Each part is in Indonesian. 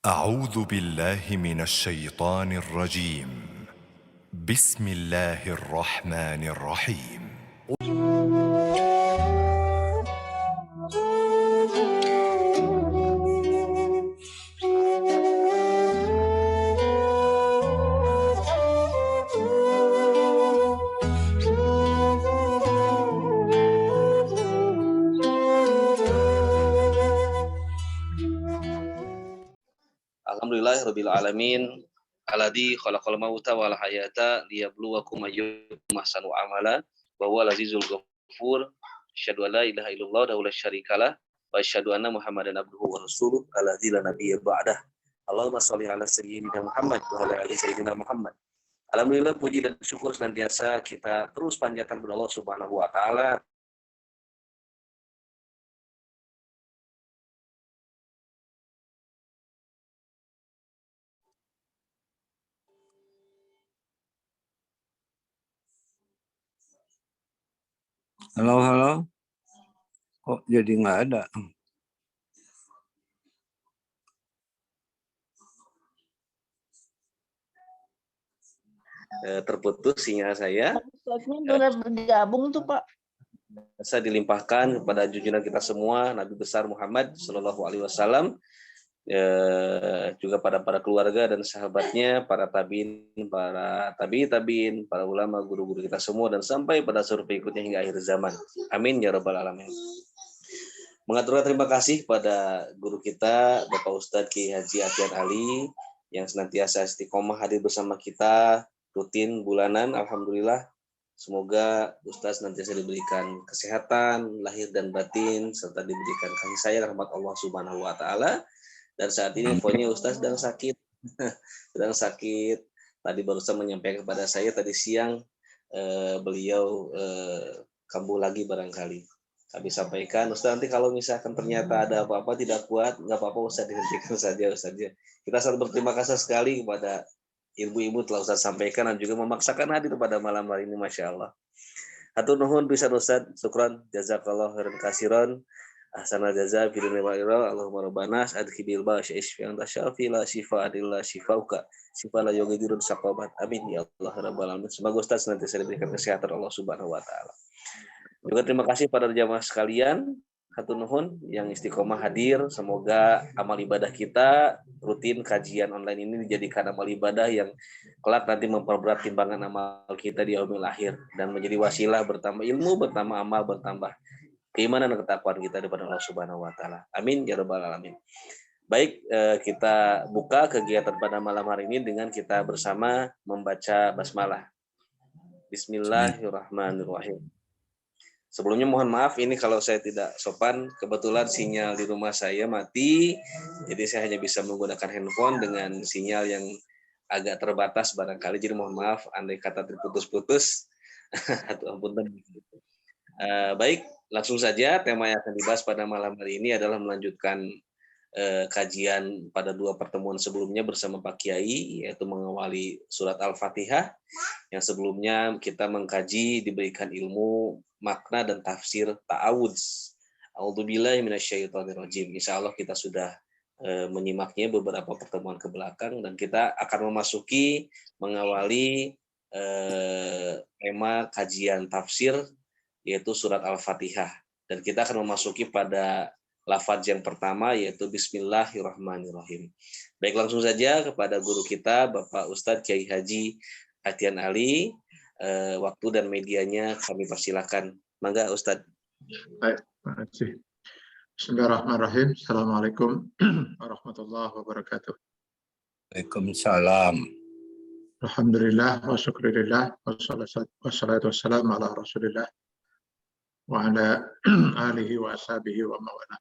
أعوذ بالله من الشيطان الرجيم. بسم الله الرحمن الرحيم. Alhamdulillahirabbil alamin alladzi khalaqal mauta wal hayata liyabluwakum ayyukum ahsanu amala wa huwal azizul ghafur. Asyhadu an la ilaha illallah wa la syarikalah wa asyhadu anna Muhammadan abduhu wa rasuluh alladzi la nabiyya ba'dah. Allahumma shalli ala sayyidina Muhammad wa ala ali sayyidina Muhammad. Alhamdulillah, puji dan syukur senantiasa kita terus panjatkan kepada Allah Subhanahu wa taala. Halo, kok jadi nggak ada? Terputus sinyal saya. Sudah bergabung tuh Pak. Saya dilimpahkan kepada junjungan kita semua Nabi besar Muhammad Shallallahu Alaihi Wasallam, juga pada para keluarga dan sahabatnya, para tabiin, para tabiin, para ulama, guru-guru kita semua, dan sampai pada seluruh pengikutnya hingga akhir zaman. Amin ya rabbal alamin. Mengaturkan terima kasih pada guru kita Bapak Ustadz Kiai Haji Atian Ali yang senantiasa istiqomah hadir bersama kita rutin bulanan. Alhamdulillah, semoga Ustadz senantiasa diberikan kesehatan lahir dan batin serta diberikan kasih sayang rahmat Allah Subhanahu wa taala. Dan saat ini infonya Ustadz sedang sakit. Sedang sakit. Tadi barusan menyampaikan kepada saya tadi siang, beliau kambuh lagi barangkali. Kami sampaikan, Ustaz, nanti kalau misalkan ternyata ada apa-apa tidak kuat, nggak apa-apa, Ustaz, dihentikan saja, Ustaz. Kita sangat berterima kasih sekali kepada ibu-ibu telah Ustaz sampaikan dan juga memaksakan hadir pada malam hari ini, Masya Allah. Hatur nuhun pisan Ustaz, syukran, jazakallah khairan kasiron, ahsanal jaza fi dunya wal akhirah. Allahumma rabbana adkhilil ba'sy isfian tasyafi la shifa adilla shifauka shifa la yughadiru saqabat. Amin ya Allah rabbal alamin. Semoga Ustaz nanti saya diberikan kesehatan Allah Subhanahu wa taala. Juga terima kasih pada jamaah sekalian, hatur nuhun yang istiqomah hadir. Semoga amal ibadah kita rutin kajian online ini dijadikan amal ibadah yang kelak nanti memperberat timbangan amal kita di yaumil akhir dan menjadi wasilah bertambah ilmu, bertambah amal, bertambah keimanan dan ketakwaan kita kepada Allah Subhanahu wa taala. Amin ya rabbal alamin. Baik, kita buka kegiatan pada malam hari ini dengan kita bersama membaca basmalah. Bismillahirrahmanirrahim. Sebelumnya mohon maaf ini kalau saya tidak sopan, kebetulan sinyal di rumah saya mati, jadi saya hanya bisa menggunakan handphone dengan sinyal yang agak terbatas barangkali, jadi mohon maaf andai kata terputus-putus. Atau ampun. Baik, langsung saja tema yang akan dibahas pada malam hari ini adalah melanjutkan kajian pada dua pertemuan sebelumnya bersama Pak Kiai, yaitu mengawali surat Al-Fatihah yang sebelumnya kita mengkaji diberikan ilmu makna dan tafsir ta'awudz. A'udzubillahi minasyaitonirrajim. Insyaallah kita sudah menyimaknya beberapa pertemuan ke belakang dan kita akan memasuki mengawali tema kajian tafsir yaitu surat Al-Fatihah, dan kita akan memasuki pada lafaz yang pertama yaitu Bismillahirrahmanirrahim. Baik, langsung saja kepada guru kita Bapak Ustadz Kiai Haji Atian Ali. Waktu dan medianya kami persilakan. Mangga Ustadz. Baik, terima kasih. Bismillahirrahmanirrahim. Assalamualaikum warahmatullahi wabarakatuh. Waalaikumsalam. Alhamdulillah wa syukurillah wassalatu wassalamu ala Rasulillah wa ala alihi wa ashabihi wa mawala.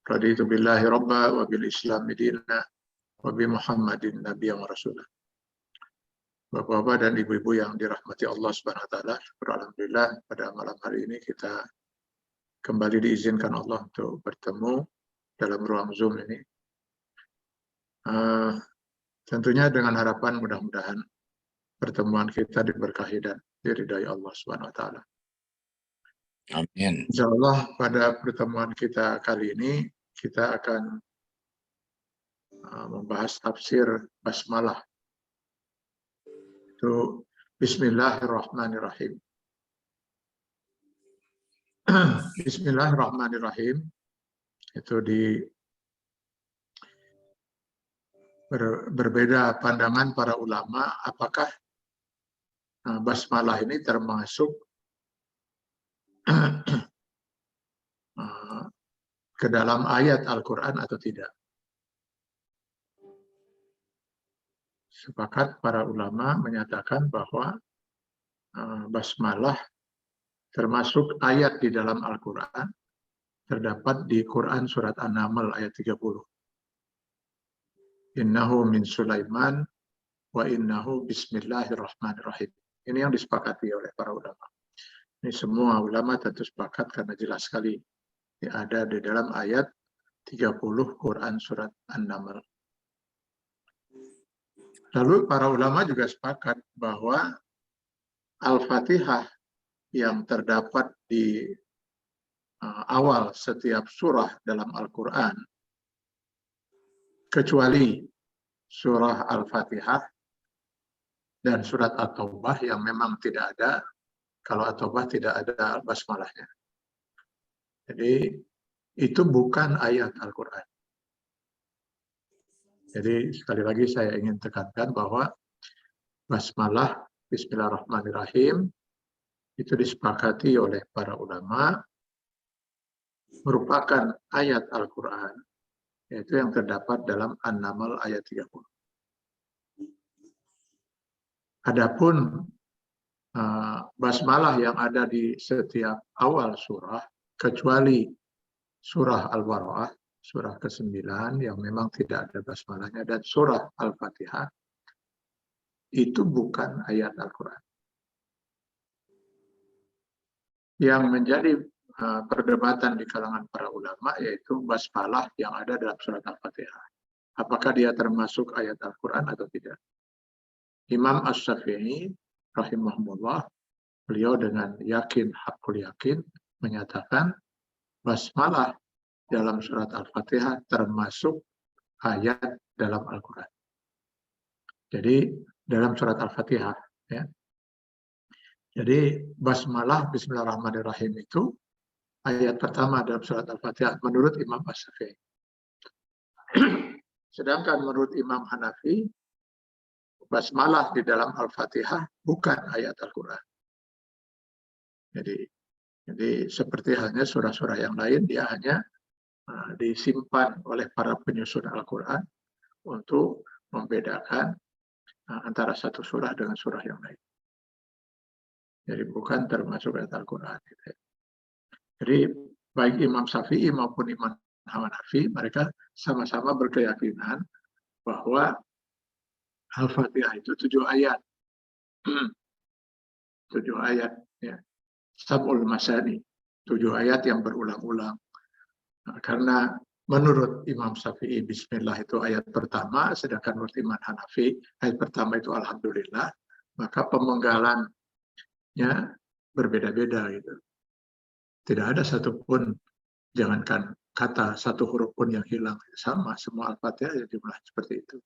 Raditu billahi rabba wa bil islam dina wa bi Muhammadin nabiyyan wa rasulah. Bapak-bapak dan ibu-ibu yang dirahmati Allah Subhanahu wa taala, alhamdulillah pada malam hari ini kita kembali diizinkan Allah untuk bertemu dalam ruang Zoom ini. Tentunya dengan harapan mudah-mudahan pertemuan kita diberkahi dan diridai Allah Subhanahu wa taala. Amin. Insya Allah pada pertemuan kita kali ini kita akan membahas tafsir basmalah. Itu Bismillahirrahmanirrahim. Bismillahirrahmanirrahim itu berbeda pandangan para ulama apakah basmalah ini termasuk ke dalam ayat Al-Quran atau tidak. Sepakat para ulama menyatakan bahwa basmalah termasuk ayat di dalam Al-Quran, terdapat di Quran surat An-Naml ayat 30. Innahu min Sulaiman wa innahu bismillahirrahmanirrahim. Ini yang disepakati oleh para ulama. Ini semua ulama tentu sepakat karena jelas sekali ada di dalam ayat 30 Quran surat An-Naml. Lalu para ulama juga sepakat bahwa Al-Fatihah yang terdapat di awal setiap surah dalam Al-Quran, kecuali surah Al-Fatihah dan surat At-Taubah yang memang tidak ada, kalau At-Taubah tidak ada basmalahnya. Jadi itu bukan ayat Al-Quran. Jadi sekali lagi saya ingin tekankan bahwa basmalah Bismillahirrahmanirrahim itu disepakati oleh para ulama merupakan ayat Al-Quran, yaitu yang terdapat dalam An-Naml ayat 30. Adapun basmalah yang ada di setiap awal surah, kecuali surah Al-Bara'ah, surah ke-9 yang memang tidak ada basmalahnya, dan surah Al-Fatihah, itu bukan ayat Al-Quran. Yang menjadi perdebatan di kalangan para ulama yaitu basmalah yang ada dalam surat Al-Fatihah. Apakah dia termasuk ayat Al-Quran atau tidak? Imam Asy-Syafi'i rahimahullah, beliau dengan yakin, hakul yakin, menyatakan basmalah dalam surat Al-Fatihah termasuk ayat dalam Al-Quran. Jadi dalam surat Al-Fatihah, ya. Jadi basmalah Bismillahirrahmanirrahim itu ayat pertama dalam surat Al-Fatihah menurut Imam Asy-Syafi'i. Sedangkan menurut Imam Hanafi, basmalah di dalam Al-Fatihah bukan ayat Al-Quran. Jadi seperti halnya surah-surah yang lain, dia hanya disimpan oleh para penyusun Al-Quran untuk membedakan antara satu surah dengan surah yang lain. Jadi bukan termasuk ayat Al-Quran. Jadi baik Imam Syafi'i maupun Imam Hanafi, mereka sama-sama berkeyakinan bahwa Al-Fatihah itu 7 ayat. 7 ayat. Ya. Sab'ul Masani. 7 ayat yang berulang-ulang. Karena menurut Imam Syafi'i, Bismillah itu ayat pertama, sedangkan menurut Imam Hanafi, ayat pertama itu Alhamdulillah, maka pemenggalannya berbeda-beda gitu. Tidak ada satupun, jangankan kata satu huruf pun yang hilang, sama semua Al-Fatihah jumlah seperti itu.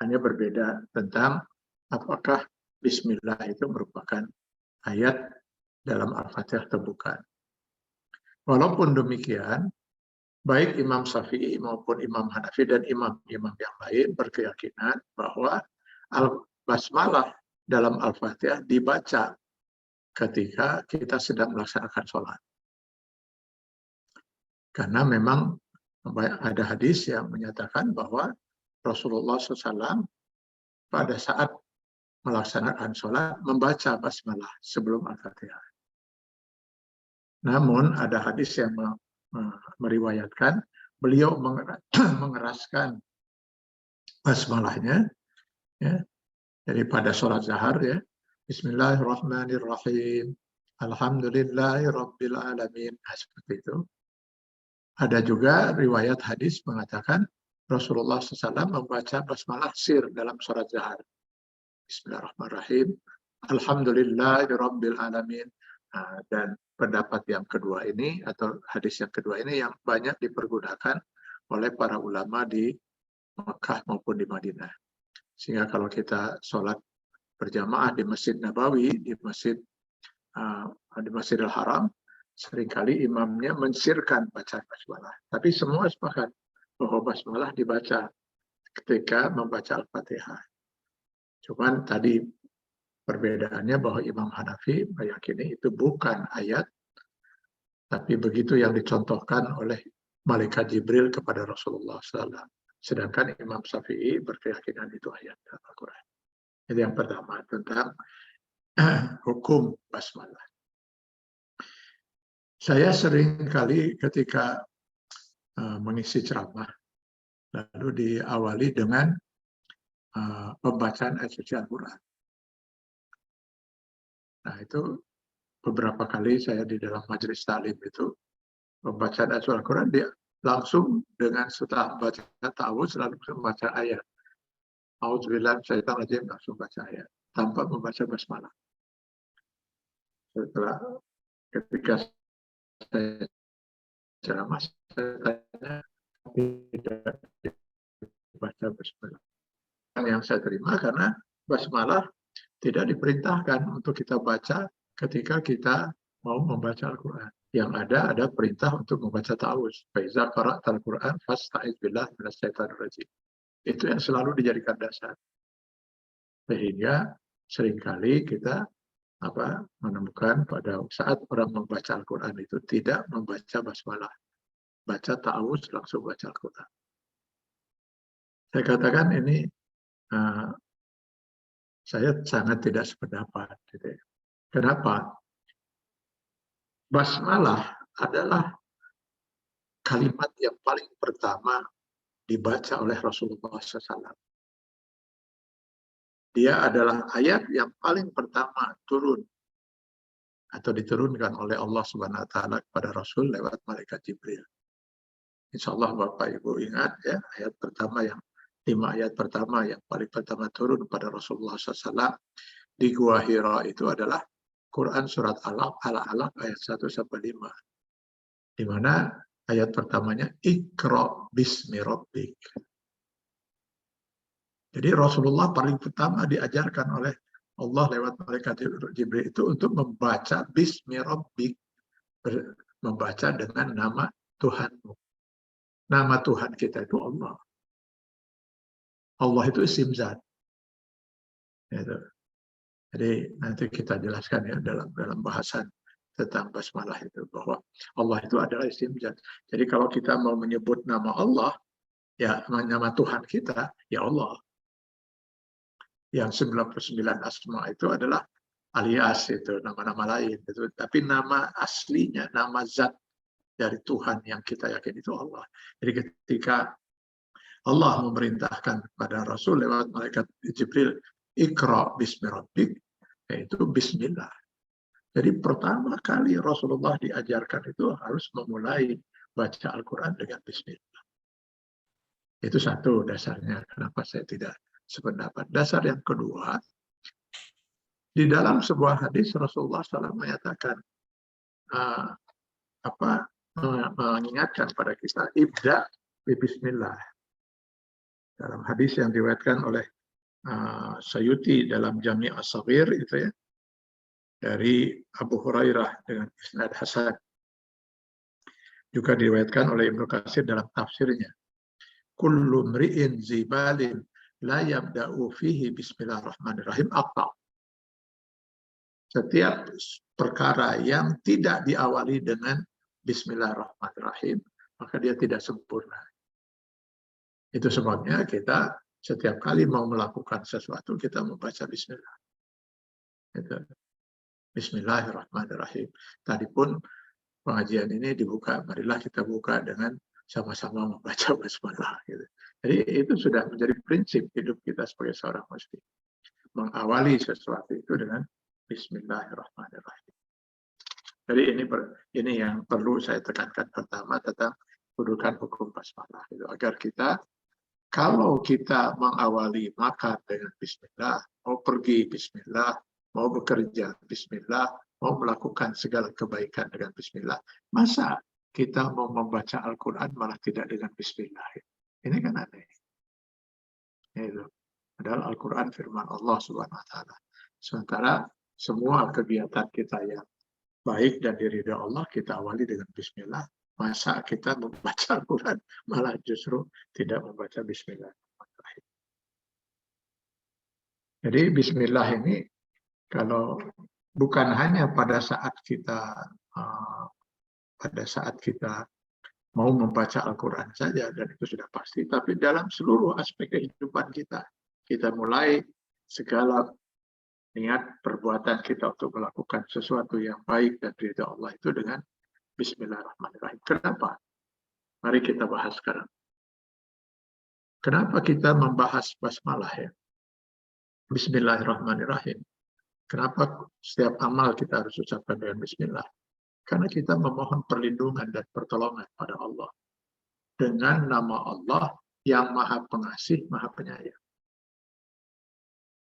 Hanya berbeda tentang apakah Bismillah itu merupakan ayat dalam Al-Fatihah atau bukan. Walaupun demikian, baik Imam Syafi'i maupun Imam Hanafi dan imam-imam yang lain berkeyakinan bahwa Basmalah dalam Al-Fatihah dibaca ketika kita sedang melaksanakan sholat. Karena memang ada hadis yang menyatakan bahwa Rasulullah SAW pada saat melaksanakan sholat membaca basmalah sebelum Al-Fatihah. Namun ada hadis yang meriwayatkan beliau mengeraskan basmalahnya, ya, daripada sholat zahar, ya, Bismillahirrahmanirrahim, Alhamdulillahirabbil alamin, seperti itu. Ada juga riwayat hadis mengatakan Rasulullah SAW membaca basmalah sir dalam sholat zahar. Bismillahirrahmanirrahim, Alhamdulillahirabbil alamin. Dan pendapat yang kedua ini atau hadis yang kedua ini yang banyak dipergunakan oleh para ulama di Mekah maupun di Madinah. Sehingga kalau kita sholat berjamaah di Masjid Nabawi, di Masjidil Haram, seringkali imamnya mensirkan bacaan basmalah. Tapi semua sepakat bahwa basmalah dibaca ketika membaca Al-Fatihah. Cuman tadi perbedaannya bahwa Imam Hanafi meyakini itu bukan ayat, tapi begitu yang dicontohkan oleh Malaikat Jibril kepada Rasulullah SAW. Sedangkan Imam Syafi'i berkeyakinan itu ayat Al-Quran. Itu yang pertama tentang hukum basmalah. Saya sering kali ketika mengisi ceramah, lalu diawali dengan pembacaan ayat suci Al-Quran. Nah itu beberapa kali saya di dalam majelis taklim itu pembacaan ayat suci Al-Quran dia langsung dengan setelah baca ta'awudz lalu membaca ayat. A'udzubillahi minasyaitonir rajim langsung baca ayat tanpa membaca basmalah. Setelah ketika saya ceramah saya tanya tidak baca basmalah. Yang saya terima karena basmalah tidak diperintahkan untuk kita baca ketika kita mau membaca Al-Quran. Yang ada perintah untuk membaca ta'awudz. Faiza qara'tal Qur'an fasta'iz billahi minasyaitonir rajim. Itu yang selalu dijadikan dasar. Sehingga seringkali kita menemukan pada saat orang membaca Al-Quran itu tidak membaca basmalah. Baca ta'awudz langsung baca Al-Quran. Saya katakan ini saya sangat tidak sependapat. Kenapa? Basmalah adalah kalimat yang paling pertama dibaca oleh Rasulullah SAW. Dia adalah ayat yang paling pertama turun atau diturunkan oleh Allah Subhanahu Wa Taala kepada Rasul lewat malaikat Jibril. Insya Allah Bapak Ibu ingat ya ayat pertama 5 ayat pertama yang paling pertama turun pada Rasulullah SAW di Gua Hira itu adalah Quran surat Al-Alaq ayat 1-5. Di mana ayat pertamanya Iqra bismi rabbik. Jadi Rasulullah paling pertama diajarkan oleh Allah lewat malaikat Jibril itu untuk membaca bismi rabbik, membaca dengan nama Tuhanmu. Nama Tuhan kita itu Allah. Allah itu isim zat. Jadi nanti kita jelaskan ya dalam bahasan tentang basmalah itu bahwa Allah itu adalah isim zat. Jadi kalau kita mau menyebut nama Allah, ya nama Tuhan kita ya Allah. Yang 99 asma itu adalah alias itu nama-nama lain itu. Tapi nama aslinya, nama zat dari Tuhan yang kita yakin itu Allah. Jadi ketika Allah memerintahkan kepada Rasul lewat malaikat Jibril, Iqra bismi rabbik, yaitu bismillah. Jadi pertama kali Rasulullah diajarkan itu harus memulai baca Al-Quran dengan bismillah. Itu satu dasarnya kenapa saya tidak sependapat. Dasar yang kedua, di dalam sebuah hadis Rasulullah SAW menyatakan mengingatkan pada kita ibda bismillah. Dalam hadis yang diriwayatkan oleh Sayuti dalam Jami' As-Saghir itu ya, dari Abu Hurairah dengan isnad hasan. Juga diriwayatkan oleh Ibnu Katsir dalam tafsirnya. Kullu mri'in zibalin la yabda'u fihi bismillahirrahmanirrahim aqta. Setiap perkara yang tidak diawali dengan bismillahirrahmanirrahim, maka dia tidak sempurna. Itu sebabnya kita setiap kali mau melakukan sesuatu, kita membaca bismillah. Itu. Bismillahirrahmanirrahim. Tadi pun pengajian ini dibuka, marilah kita buka dengan sama-sama membaca basmalah. Gitu. Jadi itu sudah menjadi prinsip hidup kita sebagai seorang muslim. Mengawali sesuatu itu dengan bismillahirrahmanirrahim. Jadi ini yang perlu saya tekankan pertama tentang kedudukan hukum basmalah. Gitu. Agar kita, kalau kita mengawali makan dengan bismillah, mau pergi bismillah, mau bekerja bismillah, mau melakukan segala kebaikan dengan bismillah, masa kita mau membaca Al-Quran malah tidak dengan bismillah? Ini kan aneh. Itu. Padahal Al-Quran firman Allah Subhanahu wa Ta'ala. Sementara semua kegiatan kita yang baik dan diridhoi Allah kita awali dengan bismillah. Masa kita membaca Al-Quran malah justru tidak membaca bismillahirrahmanirrahim. Jadi bismillah ini kalau bukan hanya pada saat kita mau membaca Al-Quran saja, dan itu sudah pasti, tapi dalam seluruh aspek kehidupan kita mulai segala niat perbuatan kita untuk melakukan sesuatu yang baik dan ridha Allah itu dengan bismillahirrahmanirrahim. Kenapa? Mari kita bahas sekarang. Kenapa kita membahas basmalah ya? Bismillahirrahmanirrahim. Kenapa setiap amal kita harus ucapkan dengan bismillah? Karena kita memohon perlindungan dan pertolongan pada Allah. Dengan nama Allah yang maha pengasih, maha penyayang.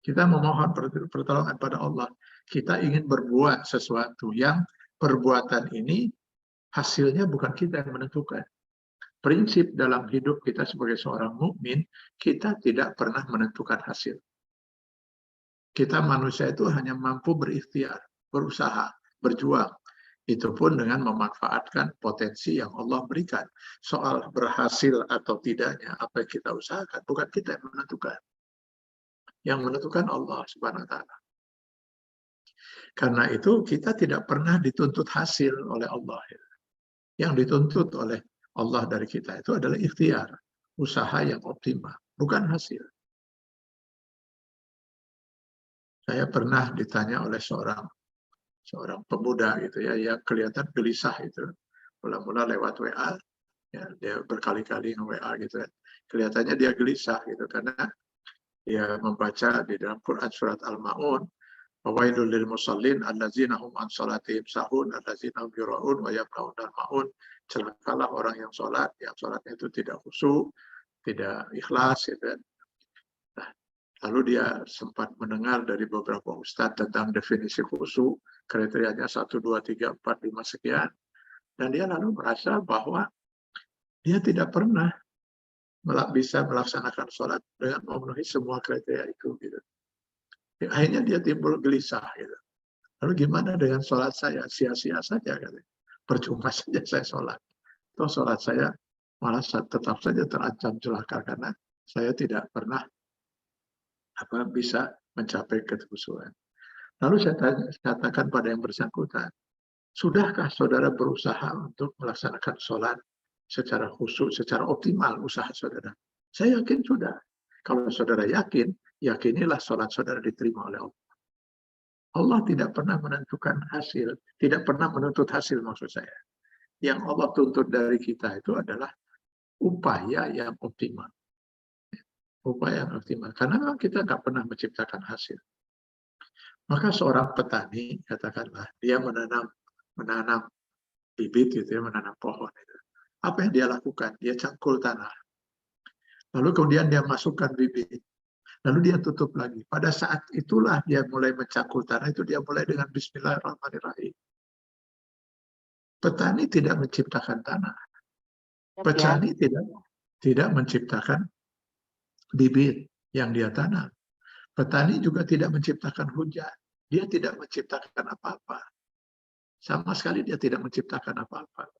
Kita memohon pertolongan pada Allah. Kita ingin berbuat sesuatu yang perbuatan ini hasilnya bukan kita yang menentukan. Prinsip dalam hidup kita sebagai seorang mukmin, kita tidak pernah menentukan hasil. Kita manusia itu hanya mampu berikhtiar, berusaha, berjuang. Itu pun dengan memanfaatkan potensi yang Allah berikan. Soal berhasil atau tidaknya apa yang kita usahakan, bukan kita yang menentukan. Yang menentukan Allah Subhanahu wa Ta'ala. Karena itu kita tidak pernah dituntut hasil oleh Allah. Yang dituntut oleh Allah dari kita itu adalah ikhtiar, usaha yang optimal, bukan hasil. Saya pernah ditanya oleh seorang pemuda gitu ya, yang kelihatan gelisah itu. Mula-mula lewat WA, ya, dia berkali-kali nge-WA gitu ya. Kelihatannya dia gelisah gitu karena dia membaca di dalam Quran surat Al-Ma'un, wawailul lil musallin allazina hum an salatihim sahun allazina hum yura'un wa yamna'un al-ma'un. Celakalah orang yang sholatnya itu tidak khusyuk, tidak ikhlas gitu. Nah, lalu dia sempat mendengar dari beberapa ustadz tentang definisi khusyuk, kriterianya 1, 2, 3, 4, 5 sekian. Dan dia lalu merasa bahwa dia tidak pernah bisa melaksanakan sholat dengan memenuhi semua kriteria itu. Gitu. Akhirnya dia timbul gelisah. Gitu. Lalu gimana dengan sholat saya? Sia-sia saja. Gitu. Percuma saja saya sholat. Atau sholat saya malah tetap saja terancam celaka karena saya tidak pernah bisa mencapai kekhusyuan. Lalu saya katakan pada yang bersangkutan, sudahkah saudara berusaha untuk melaksanakan sholat secara khusyuk, secara optimal usaha saudara? Saya yakin sudah. Kalau saudara yakin, yakinilah sholat saudara diterima oleh Allah. Allah tidak pernah menentukan hasil, tidak pernah menuntut hasil maksud saya. Yang Allah tuntut dari kita itu adalah upaya yang optimal. Upaya yang optimal. Karena memang kita nggak pernah menciptakan hasil. Maka seorang petani, katakanlah, dia menanam bibit, gitu ya, menanam pohon. Gitu. Apa yang dia lakukan? Dia cangkul tanah. Lalu kemudian dia masukkan bibit. Lalu dia tutup lagi. Pada saat itulah dia mulai mencangkul tanah, itu dia mulai dengan Bismillahirrahmanirrahim. Petani tidak menciptakan tanah. Petani tidak menciptakan bibit yang dia tanam. Petani juga tidak menciptakan hujan. Dia tidak menciptakan apa-apa. Sama sekali dia tidak menciptakan apa-apa.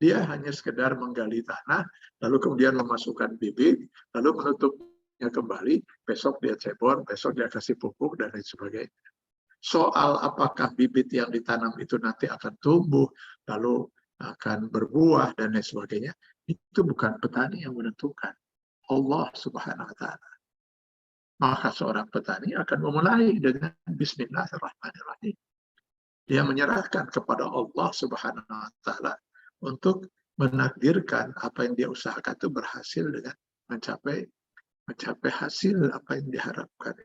Dia hanya sekedar menggali tanah, lalu kemudian memasukkan bibit, lalu menutupnya kembali, besok dia cebor, besok dia kasih pupuk, dan lain sebagainya. Soal apakah bibit yang ditanam itu nanti akan tumbuh, lalu akan berbuah, dan lain sebagainya, itu bukan petani yang menentukan. Allah Subhanahu wa Ta'ala. Maka seorang petani akan memulai dengan Bismillahirrahmanirrahim. Dia menyerahkan kepada Allah Subhanahu wa Ta'ala untuk menakdirkan apa yang dia usahakan itu berhasil dengan mencapai hasil apa yang diharapkan.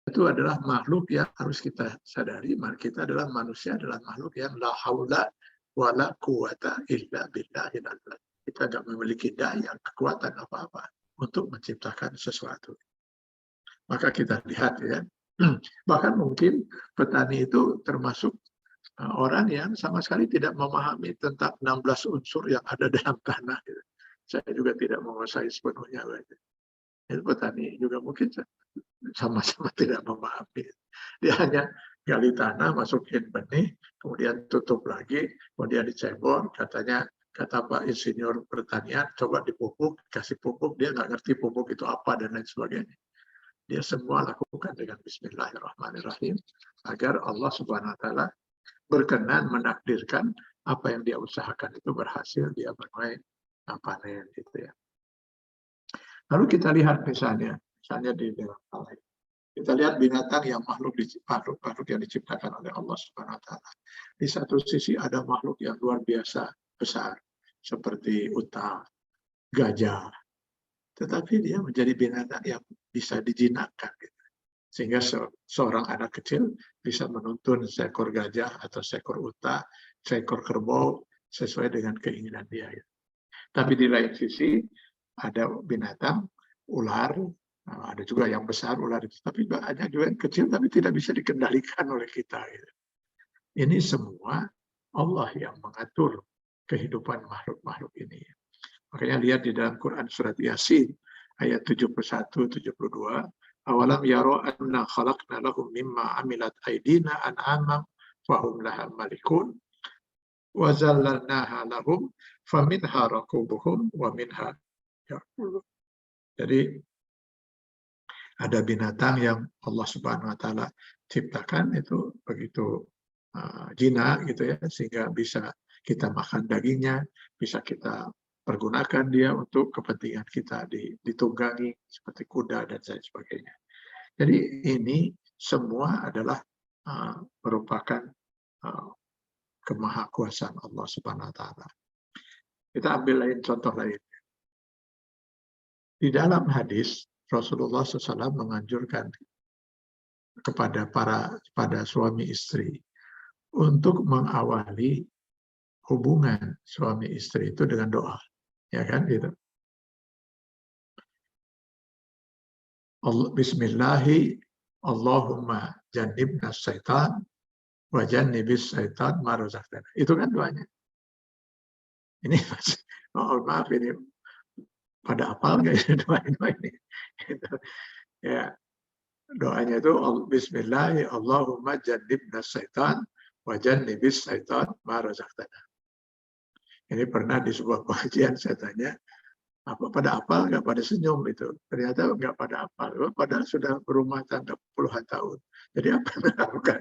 Itu adalah makhluk yang harus kita sadari. Kita adalah manusia, adalah makhluk yang la haula wa la quwata illa billahil azim. Kita tidak memiliki daya, kekuatan apa-apa untuk menciptakan sesuatu. Maka kita lihat ya, bahkan mungkin petani itu termasuk orang yang sama sekali tidak memahami tentang 16 unsur yang ada dalam tanah. saya juga tidak menguasai sepenuhnya. Itu petani juga mungkin sama-sama tidak memahami. Dia hanya gali tanah, masukin benih, kemudian tutup lagi, kemudian dicebur, kata Pak Insinyur Pertanian, coba dipupuk, kasih pupuk, dia nggak ngerti pupuk itu apa dan lain sebagainya. Dia semua lakukan dengan Bismillahirrahmanirrahim, agar Allah Subhanahu Wa Taala berkenan menakdirkan apa yang dia usahakan itu berhasil, dia menuai panen gitu ya. Lalu kita lihat misalnya di dalam hal lain. Kita lihat binatang yang makhluk yang diciptakan oleh Allah Subhanahu Wa Taala. Di satu sisi ada makhluk yang luar biasa besar seperti unta, gajah, tetapi dia menjadi binatang yang bisa dijinakkan, gitu. Sehingga seorang anak kecil bisa menuntun seekor gajah atau seekor unta, seekor kerbau sesuai dengan keinginan dia. Gitu. Tapi di lain sisi ada binatang ular, ada juga yang besar ular itu, tapi ada juga yang kecil tapi tidak bisa dikendalikan oleh kita. Gitu. Ini semua Allah yang mengatur kehidupan makhluk-makhluk ini. Makanya lihat di dalam Quran surat Yasin ayat 71-72, awalam yaro anna khalaqna lahum mimma amilat aydina an'amam fahum laha malikun wa zallalnaha lahum faminha rakubuhum wa minha. Jadi ada binatang yang Allah Subhanahu Wa Taala ciptakan itu begitu jinak gitu ya, sehingga bisa kita makan dagingnya, bisa kita pergunakan dia untuk kepentingan kita ditunggangi seperti kuda dan lain sebagainya. Jadi ini semua adalah merupakan kemahakuasaan Allah Subhanahu Wa Taala. Kita ambil contoh lain. Di dalam hadis, Rasulullah SAW menganjurkan kepada suami istri untuk mengawali hubungan suami istri itu dengan doa, ya kan gitu. Bismillahi Allahumma jannibna syaitan wa jannibis syaitan ma razaqtana. Itu kan doanya. Ini maaf ini pada apal nggak ini doa ini? Ya, doanya itu Bismillah Allahumma jannibna syaitan wa jannibis syaitan ma razaqtana. Ini pernah di sebuah pengajian saya tanya, apa pada apal nggak pada senyum itu? Ternyata nggak pada apal, padahal sudah berumah tangga puluhan tahun. Jadi apa yang dilakukan?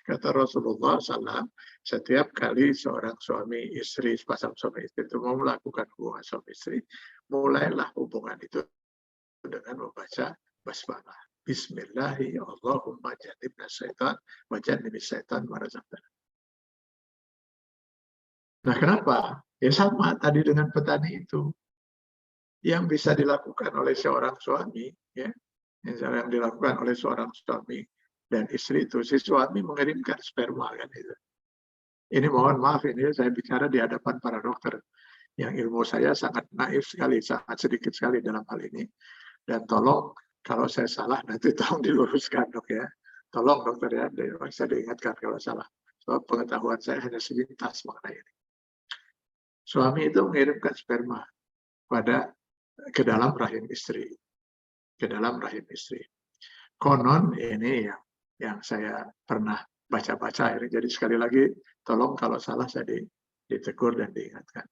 Kata Rasulullah SAW, setiap kali seorang suami istri, sepasang suami istri itu mau melakukan hubungan suami istri, mulailah hubungan itu dengan membaca basmalah. Bismillahi Allahumma jannibna syaitan wa jannibis syaitan ma razaqtana. Nah, kenapa? Ya sama tadi dengan petani itu. Yang bisa dilakukan oleh seorang suami, ya, yang dilakukan oleh seorang suami dan istri itu, si suami mengirimkan sperma kan itu. Ini mohon maaf ini saya bicara di hadapan para dokter yang ilmu saya sangat naif sekali, sangat sedikit sekali dalam hal ini. Dan tolong kalau saya salah nanti tolong diluruskan dok ya. Tolong dokter ya, saya diingatkan kalau salah. Sebab pengetahuan saya hanya sepintas mengenai ini. Suami itu mengirimkan sperma ke dalam rahim istri. Ke dalam rahim istri. Konon ini yang saya pernah baca-baca ini. Jadi sekali lagi tolong kalau salah saya ditegur dan diingatkan.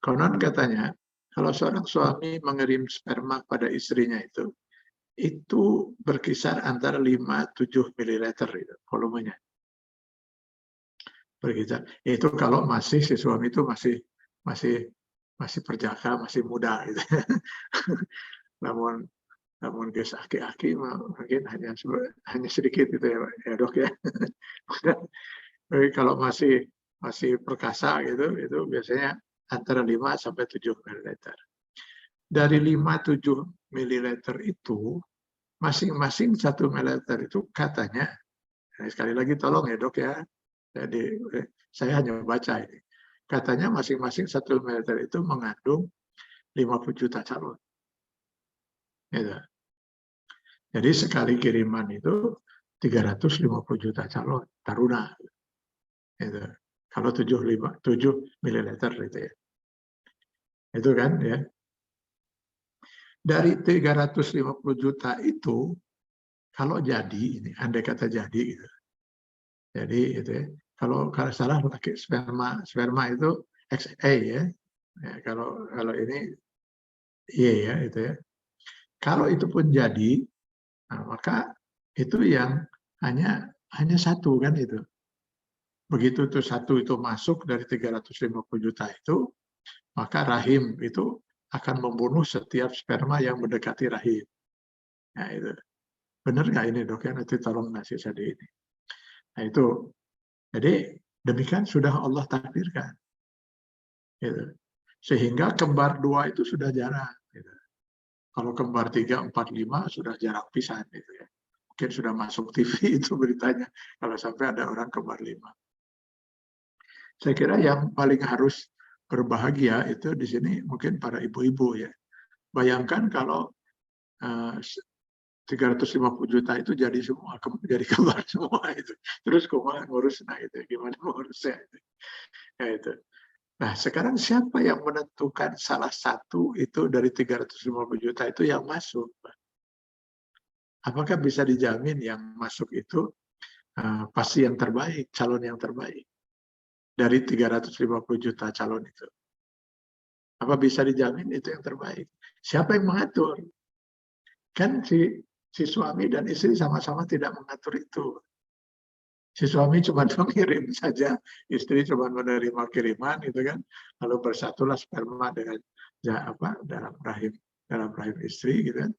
Konon katanya kalau seorang suami mengirim sperma pada istrinya itu berkisar antara 5-7 ml itu volumenya. Berkisar. Itu kalau masih si suami itu masih perjaka, masih muda gitu. namun guys aki-aki mungkin hanya sedikit gitu ya dok ya. Tapi kalau masih perkasa gitu, itu biasanya antara 5-7 ml. Dari 5-7 ml itu masing-masing 1 ml itu katanya, sekali lagi tolong ya dok ya. Jadi saya hanya baca ini. Katanya masing-masing 1 ml itu mengandung 50 juta calon. Gitu. Jadi sekali kiriman itu 350 juta calon taruna. Gitu. Kalau 7 ml itu ya. Itu kan ya. dari 350 juta itu, kalau jadi, ini andai kata jadi, gitu. Jadi itu ya, kalau salah laki sperma itu XA ya, kalau ini Y ya itu ya. Kalau itu pun jadi, nah, maka itu yang hanya satu kan itu. Begitu itu satu itu masuk dari 350 juta itu, maka rahim itu akan membunuh setiap sperma yang mendekati rahim. Nah itu benar nggak ini dok ya, nanti tolong nasihati ini. Nah itu, jadi demikian sudah Allah takdirkan. Gitu. Sehingga kembar 2 itu sudah jarang. Gitu. Kalau kembar 3, 4, 5 sudah jarang pisan. Gitu ya. Mungkin sudah masuk TV itu beritanya, kalau sampai ada orang kembar 5. Saya kira yang paling harus berbahagia itu di sini mungkin para ibu-ibu ya. Bayangkan kalau 350 juta itu jadi semua, jadi kembar semua itu. Terus kumaha ngurus, nah itu gimana ngurusnya itu. Ya, itu. Nah sekarang siapa yang menentukan salah satu itu dari 350 juta itu yang masuk? Apakah bisa dijamin yang masuk itu pasti yang terbaik, calon yang terbaik dari 350 juta calon itu? Apa bisa dijamin itu yang terbaik? Siapa yang mengatur? Kan si suami dan istri sama-sama tidak mengatur itu. Si suami cuma mengirim saja, istri cuma menerima kiriman gitu kan, lalu bersatulah sperma dengan dalam rahim istri gitu kan.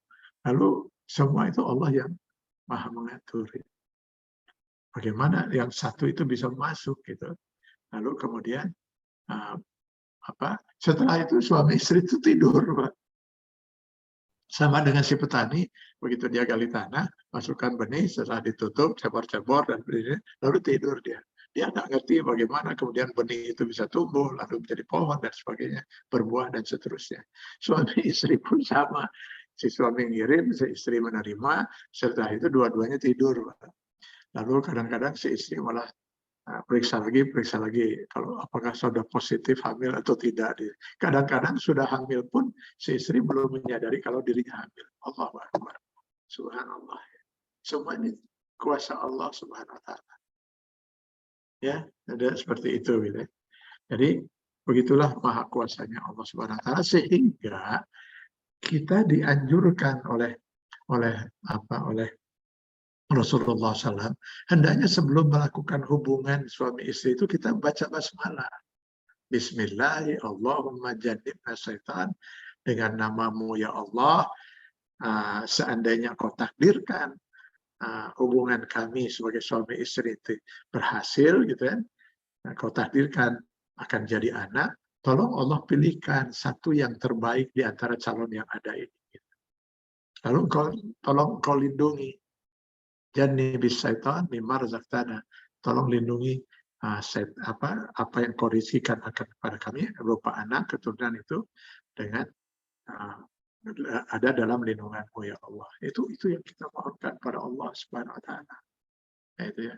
Lalu semua itu Allah yang Maha mengatur. Bagaimana yang satu itu bisa masuk gitu. Lalu kemudian setelah itu suami istri itu tidur, Pak. Sama dengan si petani, begitu dia gali tanah, masukkan benih, setelah ditutup, cebor-cebor, dan benih, lalu tidur dia. Dia nggak ngerti bagaimana kemudian benih itu bisa tumbuh, lalu menjadi pohon, dan sebagainya, berbuah, dan seterusnya. Suami istri pun sama. Si suami ngirim, si istri menerima, setelah itu dua-duanya tidur. Lalu kadang-kadang si istri malah periksa lagi kalau apakah sudah positif hamil atau tidak. Kadang-kadang sudah hamil pun si istri belum menyadari kalau dirinya hamil. Allahu Akbar. Subhanallah. Semua ini kuasa Allah Subhanahu wa taala. Ya, ada seperti itu gitu. Jadi begitulah maha kuasanya Allah Subhanahu wa taala, sehingga kita dianjurkan oleh Rasulullah SAW, hendaknya sebelum melakukan hubungan suami istri itu kita baca basmalah. Bismillah, Allahumma jannibna syaitan, dengan namamu ya Allah, seandainya kau takdirkan hubungan kami sebagai suami istri itu berhasil gitu kan, kau takdirkan akan jadi anak, tolong Allah pilihkan satu yang terbaik di antara calon yang ada ini. Lalu tolong kau lindungi. Jannibis syaitan mimma razaqtana. Tolong lindungi apa yang kau rizkikan akan kepada kami berupa anak keturunan itu dengan ada dalam lindunganmu ya Allah. Itu yang kita mohonkan pada Allah Subhanahu wa taala. Nah, itu ya.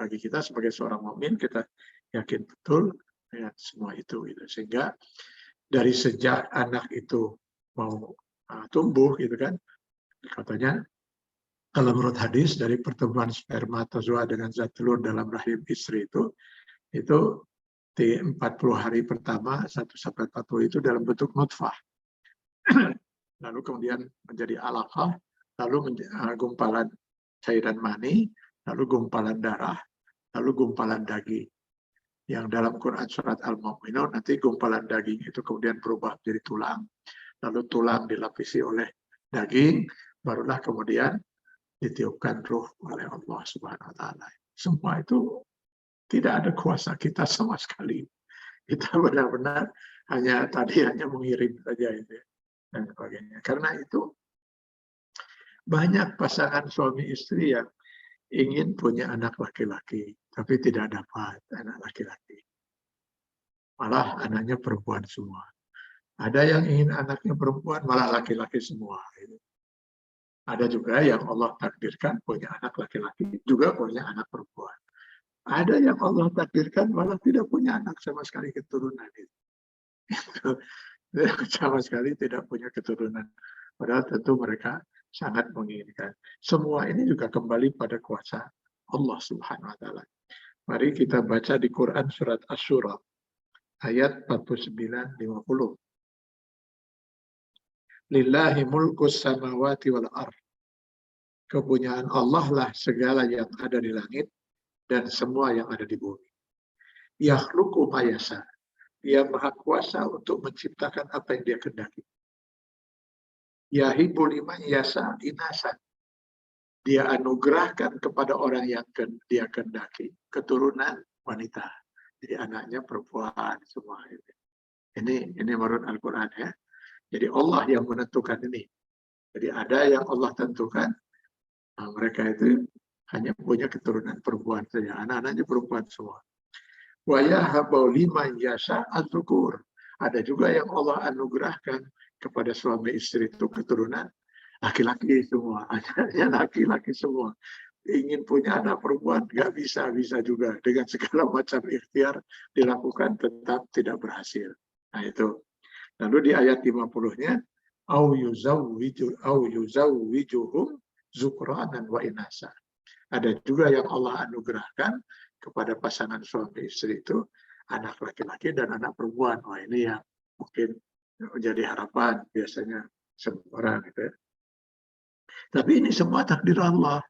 Bagi kita sebagai seorang mukmin, kita yakin betul dengan semua itu gitu. Sehingga dari sejak anak itu mau tumbuh gitu kan, katanya kalau menurut hadis dari pertemuan spermatozoa dengan zat telur dalam rahim istri itu di 40 hari pertama 1-40 itu dalam bentuk nutfah. Lalu kemudian menjadi alaqah, lalu gumpalan cairan mani, lalu gumpalan darah, lalu gumpalan daging. Yang dalam Quran surat Al-Mu'minun nanti gumpalan daging itu kemudian berubah menjadi tulang, lalu tulang dilapisi oleh daging, barulah kemudian ditiupkan ruh oleh Allah Subhanahu wa taala. Semua itu tidak ada kuasa kita sama sekali. Kita benar-benar hanya mengirim saja itu dan sebagainya. Karena itu banyak pasangan suami istri yang ingin punya anak laki-laki, tapi tidak dapat anak laki-laki. Malah anaknya perempuan semua. Ada yang ingin anaknya perempuan, malah laki-laki semua. Ada juga yang Allah takdirkan punya anak laki-laki, juga punya anak perempuan. Ada yang Allah takdirkan malah tidak punya anak sama sekali keturunan. Sama sekali tidak punya keturunan Padahal tentu mereka sangat menginginkan. Semua ini juga kembali pada kuasa Allah Subhanahu wa taala. Mari kita baca di Quran surat Asy-Syura ayat 49-50. Lillahi mulkus samawati wal ardh. Kepunyaan Allah lah segala yang ada di langit dan semua yang ada di bumi. Yakhluqu ma yasha. Dia maha kuasa untuk menciptakan apa yang dia kehendaki. Yahibu liman yasha inasa. Dia anugerahkan kepada orang yang dia kehendaki keturunan wanita. Jadi anaknya perempuan semua ini. Ini menurut Al-Qur'an ya. Jadi Allah yang menentukan ini. Jadi ada yang Allah tentukan. Nah, mereka itu hanya punya keturunan perempuan saja. Anak-anaknya perempuan semua. Wa yahabu liman yasha az-zukur. Ada juga yang Allah anugerahkan kepada suami istri itu keturunan laki-laki semua. Anaknya laki-laki semua. Ingin punya anak perempuan nggak bisa juga dengan segala macam ikhtiar dilakukan tetap tidak berhasil. Nah itu. Lalu di ayat 50-nya au yuzawwijuhum zukranan wa inasa. Ada juga yang Allah anugerahkan kepada pasangan suami istri itu anak laki-laki dan anak perempuan. Wah ini yang mungkin menjadi harapan biasanya semua orang gitu ya. Tapi ini semua takdir Allah.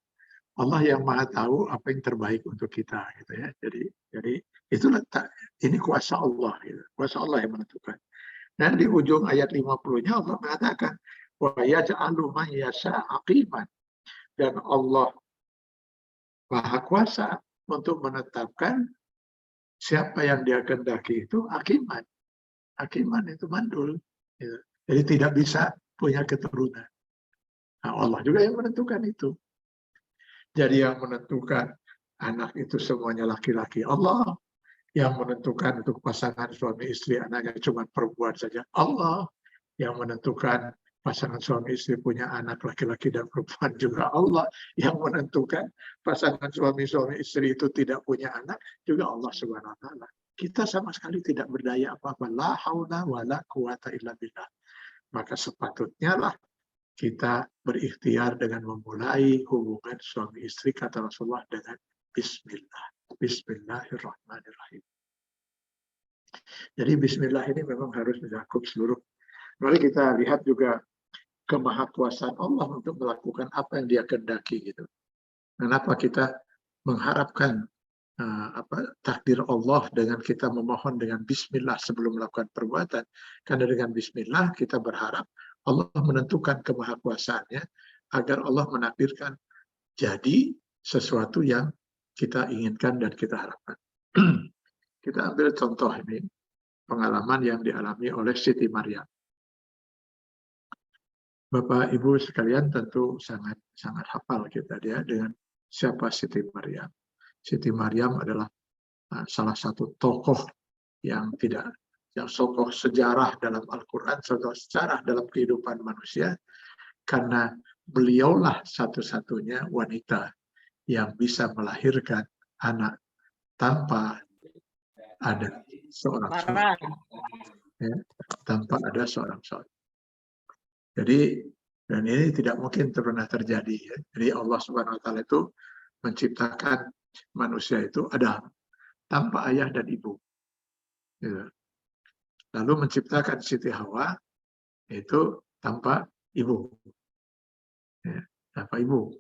Allah yang maha tahu apa yang terbaik untuk kita gitu ya. Jadi itulah ini kuasa Allah gitu. Kuasa Allah yang menentukan. Dan di ujung ayat 50-nya Allah mengatakan wa yaj'alu man yasha aqiman. Dan Allah maha kuasa untuk menetapkan siapa yang dia kehendaki itu hakiman. Hakiman itu mandul. Gitu. Jadi tidak bisa punya keturunan. Nah, Allah juga yang menentukan itu. Jadi yang menentukan anak itu semuanya laki-laki Allah. Yang menentukan untuk pasangan suami istri anaknya cuma perempuan saja Allah. Yang menentukan pasangan suami istri punya anak laki-laki dan perempuan juga Allah. Yang menentukan pasangan suami istri itu tidak punya anak juga Allah Subhanahu wa taala. Kita sama sekali tidak berdaya apa-apa. La haula wala quwata illa billah. Maka sepatutnya lah kita berikhtiar dengan memulai hubungan suami istri kata Rasulullah dengan Bismillah. Bismillahirrahmanirrahim. Jadi Bismillah ini memang harus mencakup seluruh. Mari kita lihat juga kemahakuasaan Allah untuk melakukan apa yang dia kehendaki gitu. Kenapa kita mengharapkan takdir Allah dengan kita memohon dengan Bismillah sebelum melakukan perbuatan? Karena dengan Bismillah kita berharap Allah menentukan kemahakuasaannya agar Allah menakdirkan jadi sesuatu yang kita inginkan dan kita harapkan. Kita ambil contoh ini, pengalaman yang dialami oleh Siti Maryam. Bapak Ibu sekalian tentu sangat hafal kita dia dengan siapa Siti Maryam. Siti Maryam adalah salah satu tokoh yang tokoh sejarah dalam Al-Quran, sejarah dalam kehidupan manusia, karena beliaulah satu-satunya wanita yang bisa melahirkan anak tanpa ada seorang suami. Ya, tanpa ada seorang suami. Jadi, dan ini tidak mungkin pernah terjadi. Ya. Jadi Allah Subhanahu wa taala itu menciptakan manusia itu ada tanpa ayah dan ibu. Ya. Lalu menciptakan Siti Hawa itu tanpa ibu. Ya, tanpa ibu.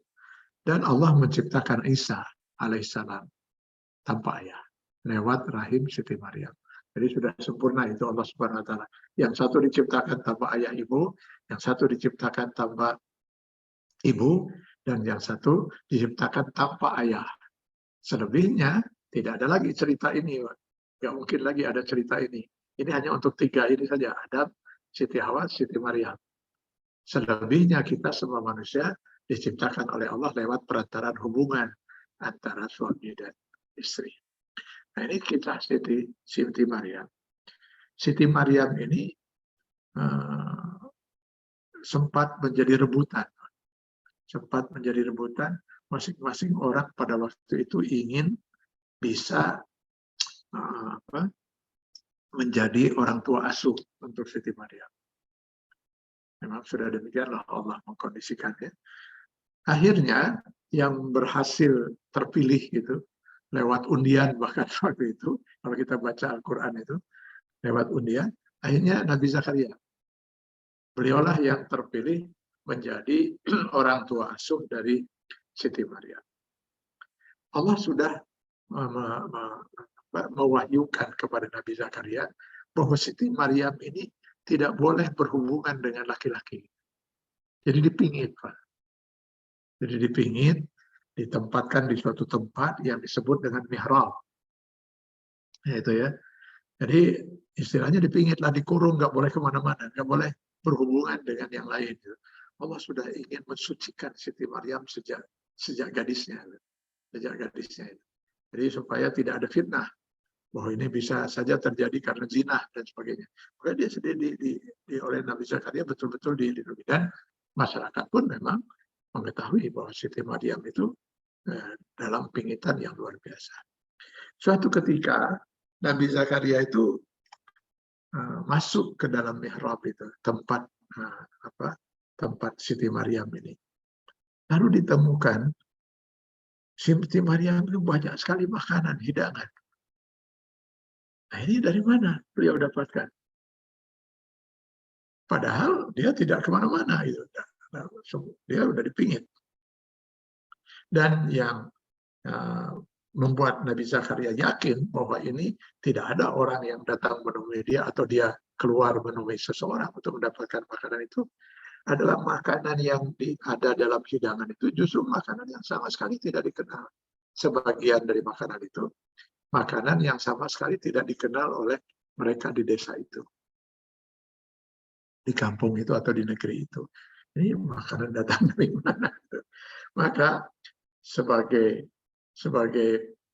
Dan Allah menciptakan Isa alaihissalam tanpa ayah lewat rahim Siti Maryam. Jadi sudah sempurna itu Allah Subhanahu wa taala. Yang satu diciptakan tanpa ayah ibu, yang satu diciptakan tanpa ibu, dan yang satu diciptakan tanpa ayah. Selebihnya tidak ada lagi cerita ini. Nggak mungkin lagi ada cerita ini. Ini hanya untuk tiga ini saja. Adam, Siti Hawa, Siti Maryam. Selebihnya kita semua manusia diciptakan oleh Allah lewat perantaraan hubungan antara suami dan istri. Nah ini kisah Siti Maryam. Siti Maryam ini sempat menjadi rebutan. Masing-masing orang pada waktu itu ingin bisa menjadi orang tua asuh untuk Siti Maryam. Memang sudah demikianlah Allah mengkondisikannya. Akhirnya yang berhasil terpilih gitu lewat undian bahkan waktu itu, kalau kita baca Al-Quran itu lewat undian, akhirnya Nabi Zakaria. Beliaulah yang terpilih menjadi orang tua asuh dari Siti Maryam. Allah sudah mewahyukan kepada Nabi Zakaria bahwa Siti Maryam ini tidak boleh berhubungan dengan laki-laki. Jadi dipingit, Pak. Jadi dipingit, ditempatkan di suatu tempat yang disebut dengan mihrab. Itu ya. Jadi istilahnya dipingitlah, dikurung, nggak boleh kemana-mana, nggak boleh berhubungan dengan yang lain. Allah sudah ingin mensucikan Siti Maryam sejak gadisnya. Sejak gadisnya itu. Jadi supaya tidak ada fitnah bahwa ini bisa saja terjadi karena zina dan sebagainya. Maka dia sendiri oleh Nabi Zakaria betul-betul dilindungi, dan masyarakat pun memang mengetahui bahwa Siti Maryam itu dalam pingitan yang luar biasa. Suatu ketika Nabi Zakaria itu masuk ke dalam mihrab itu, tempat Siti Maryam ini. Lalu ditemukan Siti Maryam itu banyak sekali makanan, hidangan. Nah, ini dari mana beliau dapatkan? Padahal dia tidak kemana-mana, gitu. Dia udah dipingit. Dan yang membuat Nabi Zakaria yakin bahwa ini tidak ada orang yang datang menemui dia atau dia keluar menemui seseorang untuk mendapatkan makanan itu, adalah makanan yang ada dalam hidangan itu justru makanan yang sama sekali tidak dikenal. Sebagian dari makanan itu, makanan yang sama sekali tidak dikenal oleh mereka di desa itu, di kampung itu atau di negeri itu. Ini makanan datang dari mana? Maka sebagai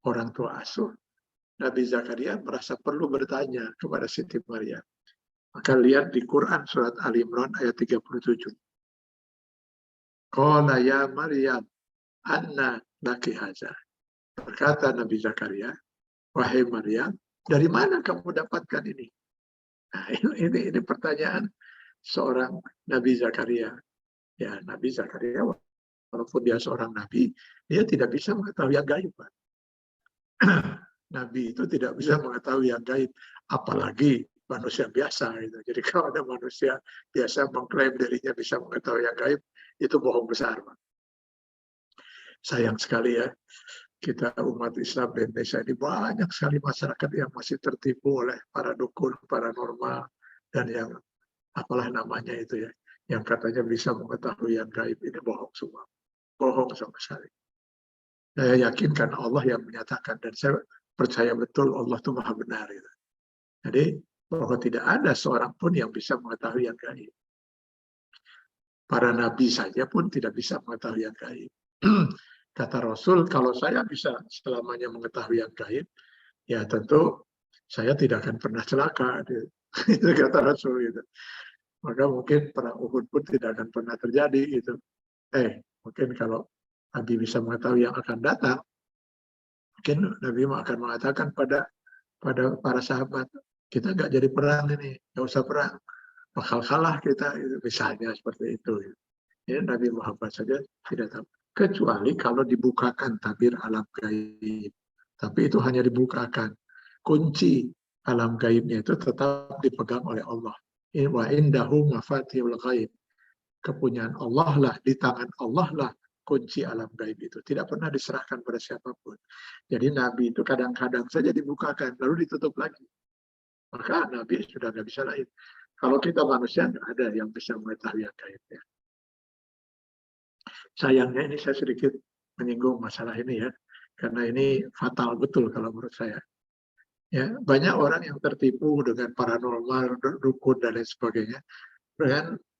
orang tua asuh, Nabi Zakaria merasa perlu bertanya kepada Siti Maryam. Maka lihat di Quran surat Ali Imran ayat 37. Qala ya Maryam, anna laki haza. Berkata Nabi Zakaria, wahai Maryam, dari mana kamu dapatkan ini? Nah, ini pertanyaan seorang Nabi Zakaria. Ya, Nabi Zakaria walaupun dia seorang nabi, dia tidak bisa mengetahui yang gaib, Pak. Nabi itu tidak bisa mengetahui yang gaib, apalagi manusia biasa. Gitu. Jadi kalau ada manusia biasa mengklaim dirinya bisa mengetahui yang gaib, itu bohong besar, Pak. Sayang sekali ya, kita umat Islam di Indonesia ini banyak sekali masyarakat yang masih tertipu oleh para dukun, paranormal, dan yang apalah namanya itu ya, yang katanya bisa mengetahui yang gaib. Ini bohong semua. Bohong sama sekali. Saya yakin karena Allah yang menyatakan, dan saya percaya betul Allah itu maha benar. Gitu. Jadi bahwa tidak ada seorang pun yang bisa mengetahui yang gaib. Para nabi saja pun tidak bisa mengetahui yang gaib. Kata Rasul, kalau saya bisa selamanya mengetahui yang gaib, ya tentu saya tidak akan pernah celaka. Itu kata Rasul. Gitu. Maka mungkin perang Uhud pun tidak akan pernah terjadi. Gitu. Mungkin kalau Nabi bisa mengetahui yang akan datang, mungkin Nabi akan mengatakan pada para sahabat, kita nggak jadi perang ini, nggak usah perang, bakal kalah kita, misalnya seperti itu. Ya, Nabi Muhammad saja tidak tahu, kecuali kalau dibukakan tabir alam gaib. Tapi itu hanya dibukakan. Kunci alam gaibnya itu tetap dipegang oleh Allah. Wa indahu mafatihul ghaib. Kepunyaan Allah lah, di tangan Allah lah kunci alam gaib itu. Tidak pernah diserahkan pada siapapun. Jadi Nabi itu kadang-kadang saja dibukakan, lalu ditutup lagi. Maka Nabi sudah nggak bisa lain. Kalau kita manusia, nggak ada yang bisa mengetahui yang gaibnya. Sayangnya ini saya sedikit menyinggung masalah ini ya. Karena ini fatal betul kalau menurut saya. Ya, banyak orang yang tertipu dengan paranormal, dukun, dan lain sebagainya.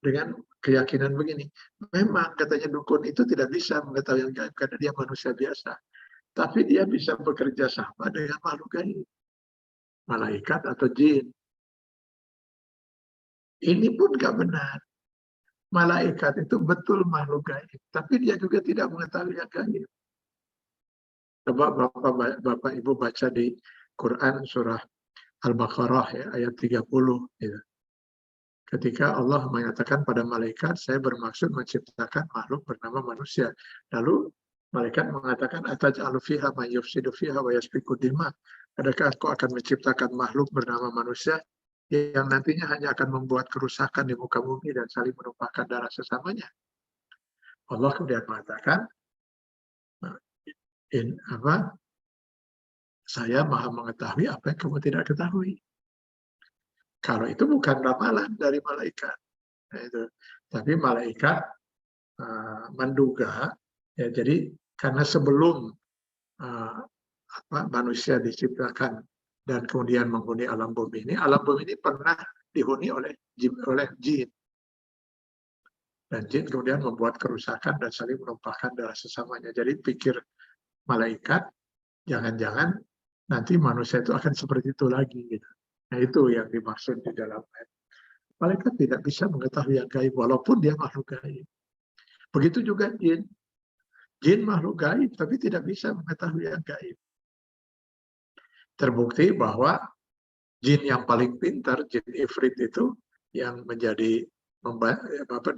Dengan keyakinan begini, memang katanya dukun itu tidak bisa mengetahui yang gaib karena dia manusia biasa, tapi dia bisa bekerja sama dengan makhluk gaib, malaikat atau jin. Ini pun nggak benar. Malaikat itu betul makhluk gaib, tapi dia juga tidak mengetahui yang gaib. Coba Bapak Ibu baca di Quran surah Al-Baqarah ya, ayat 30 gitu. Ketika Allah mengatakan pada malaikat, saya bermaksud menciptakan makhluk bernama manusia. Lalu malaikat mengatakan, ataj'alu fiha man yufsidu fiha wa yasfiku dima. Adakah engkau akan menciptakan makhluk bernama manusia yang nantinya hanya akan membuat kerusakan di muka bumi dan saling menumpahkan darah sesamanya? Allah kemudian mengatakan, saya maha mengetahui apa yang kamu tidak ketahui. Kalau itu bukan ramalan dari malaikat. Nah, itu. Tapi malaikat menduga, ya, jadi karena sebelum manusia diciptakan dan kemudian menghuni alam bumi ini pernah dihuni oleh jin. Dan jin kemudian membuat kerusakan dan saling menumpahkan darah sesamanya. Jadi pikir malaikat, jangan-jangan nanti manusia itu akan seperti itu lagi. Gitu. Nah itu yang dimaksud di dalam ayat. Malaikat tidak bisa mengetahui yang gaib, walaupun dia makhluk gaib. Begitu juga jin. Jin makhluk gaib, tapi tidak bisa mengetahui yang gaib. Terbukti bahwa jin yang paling pintar, jin Ifrit itu, yang menjadi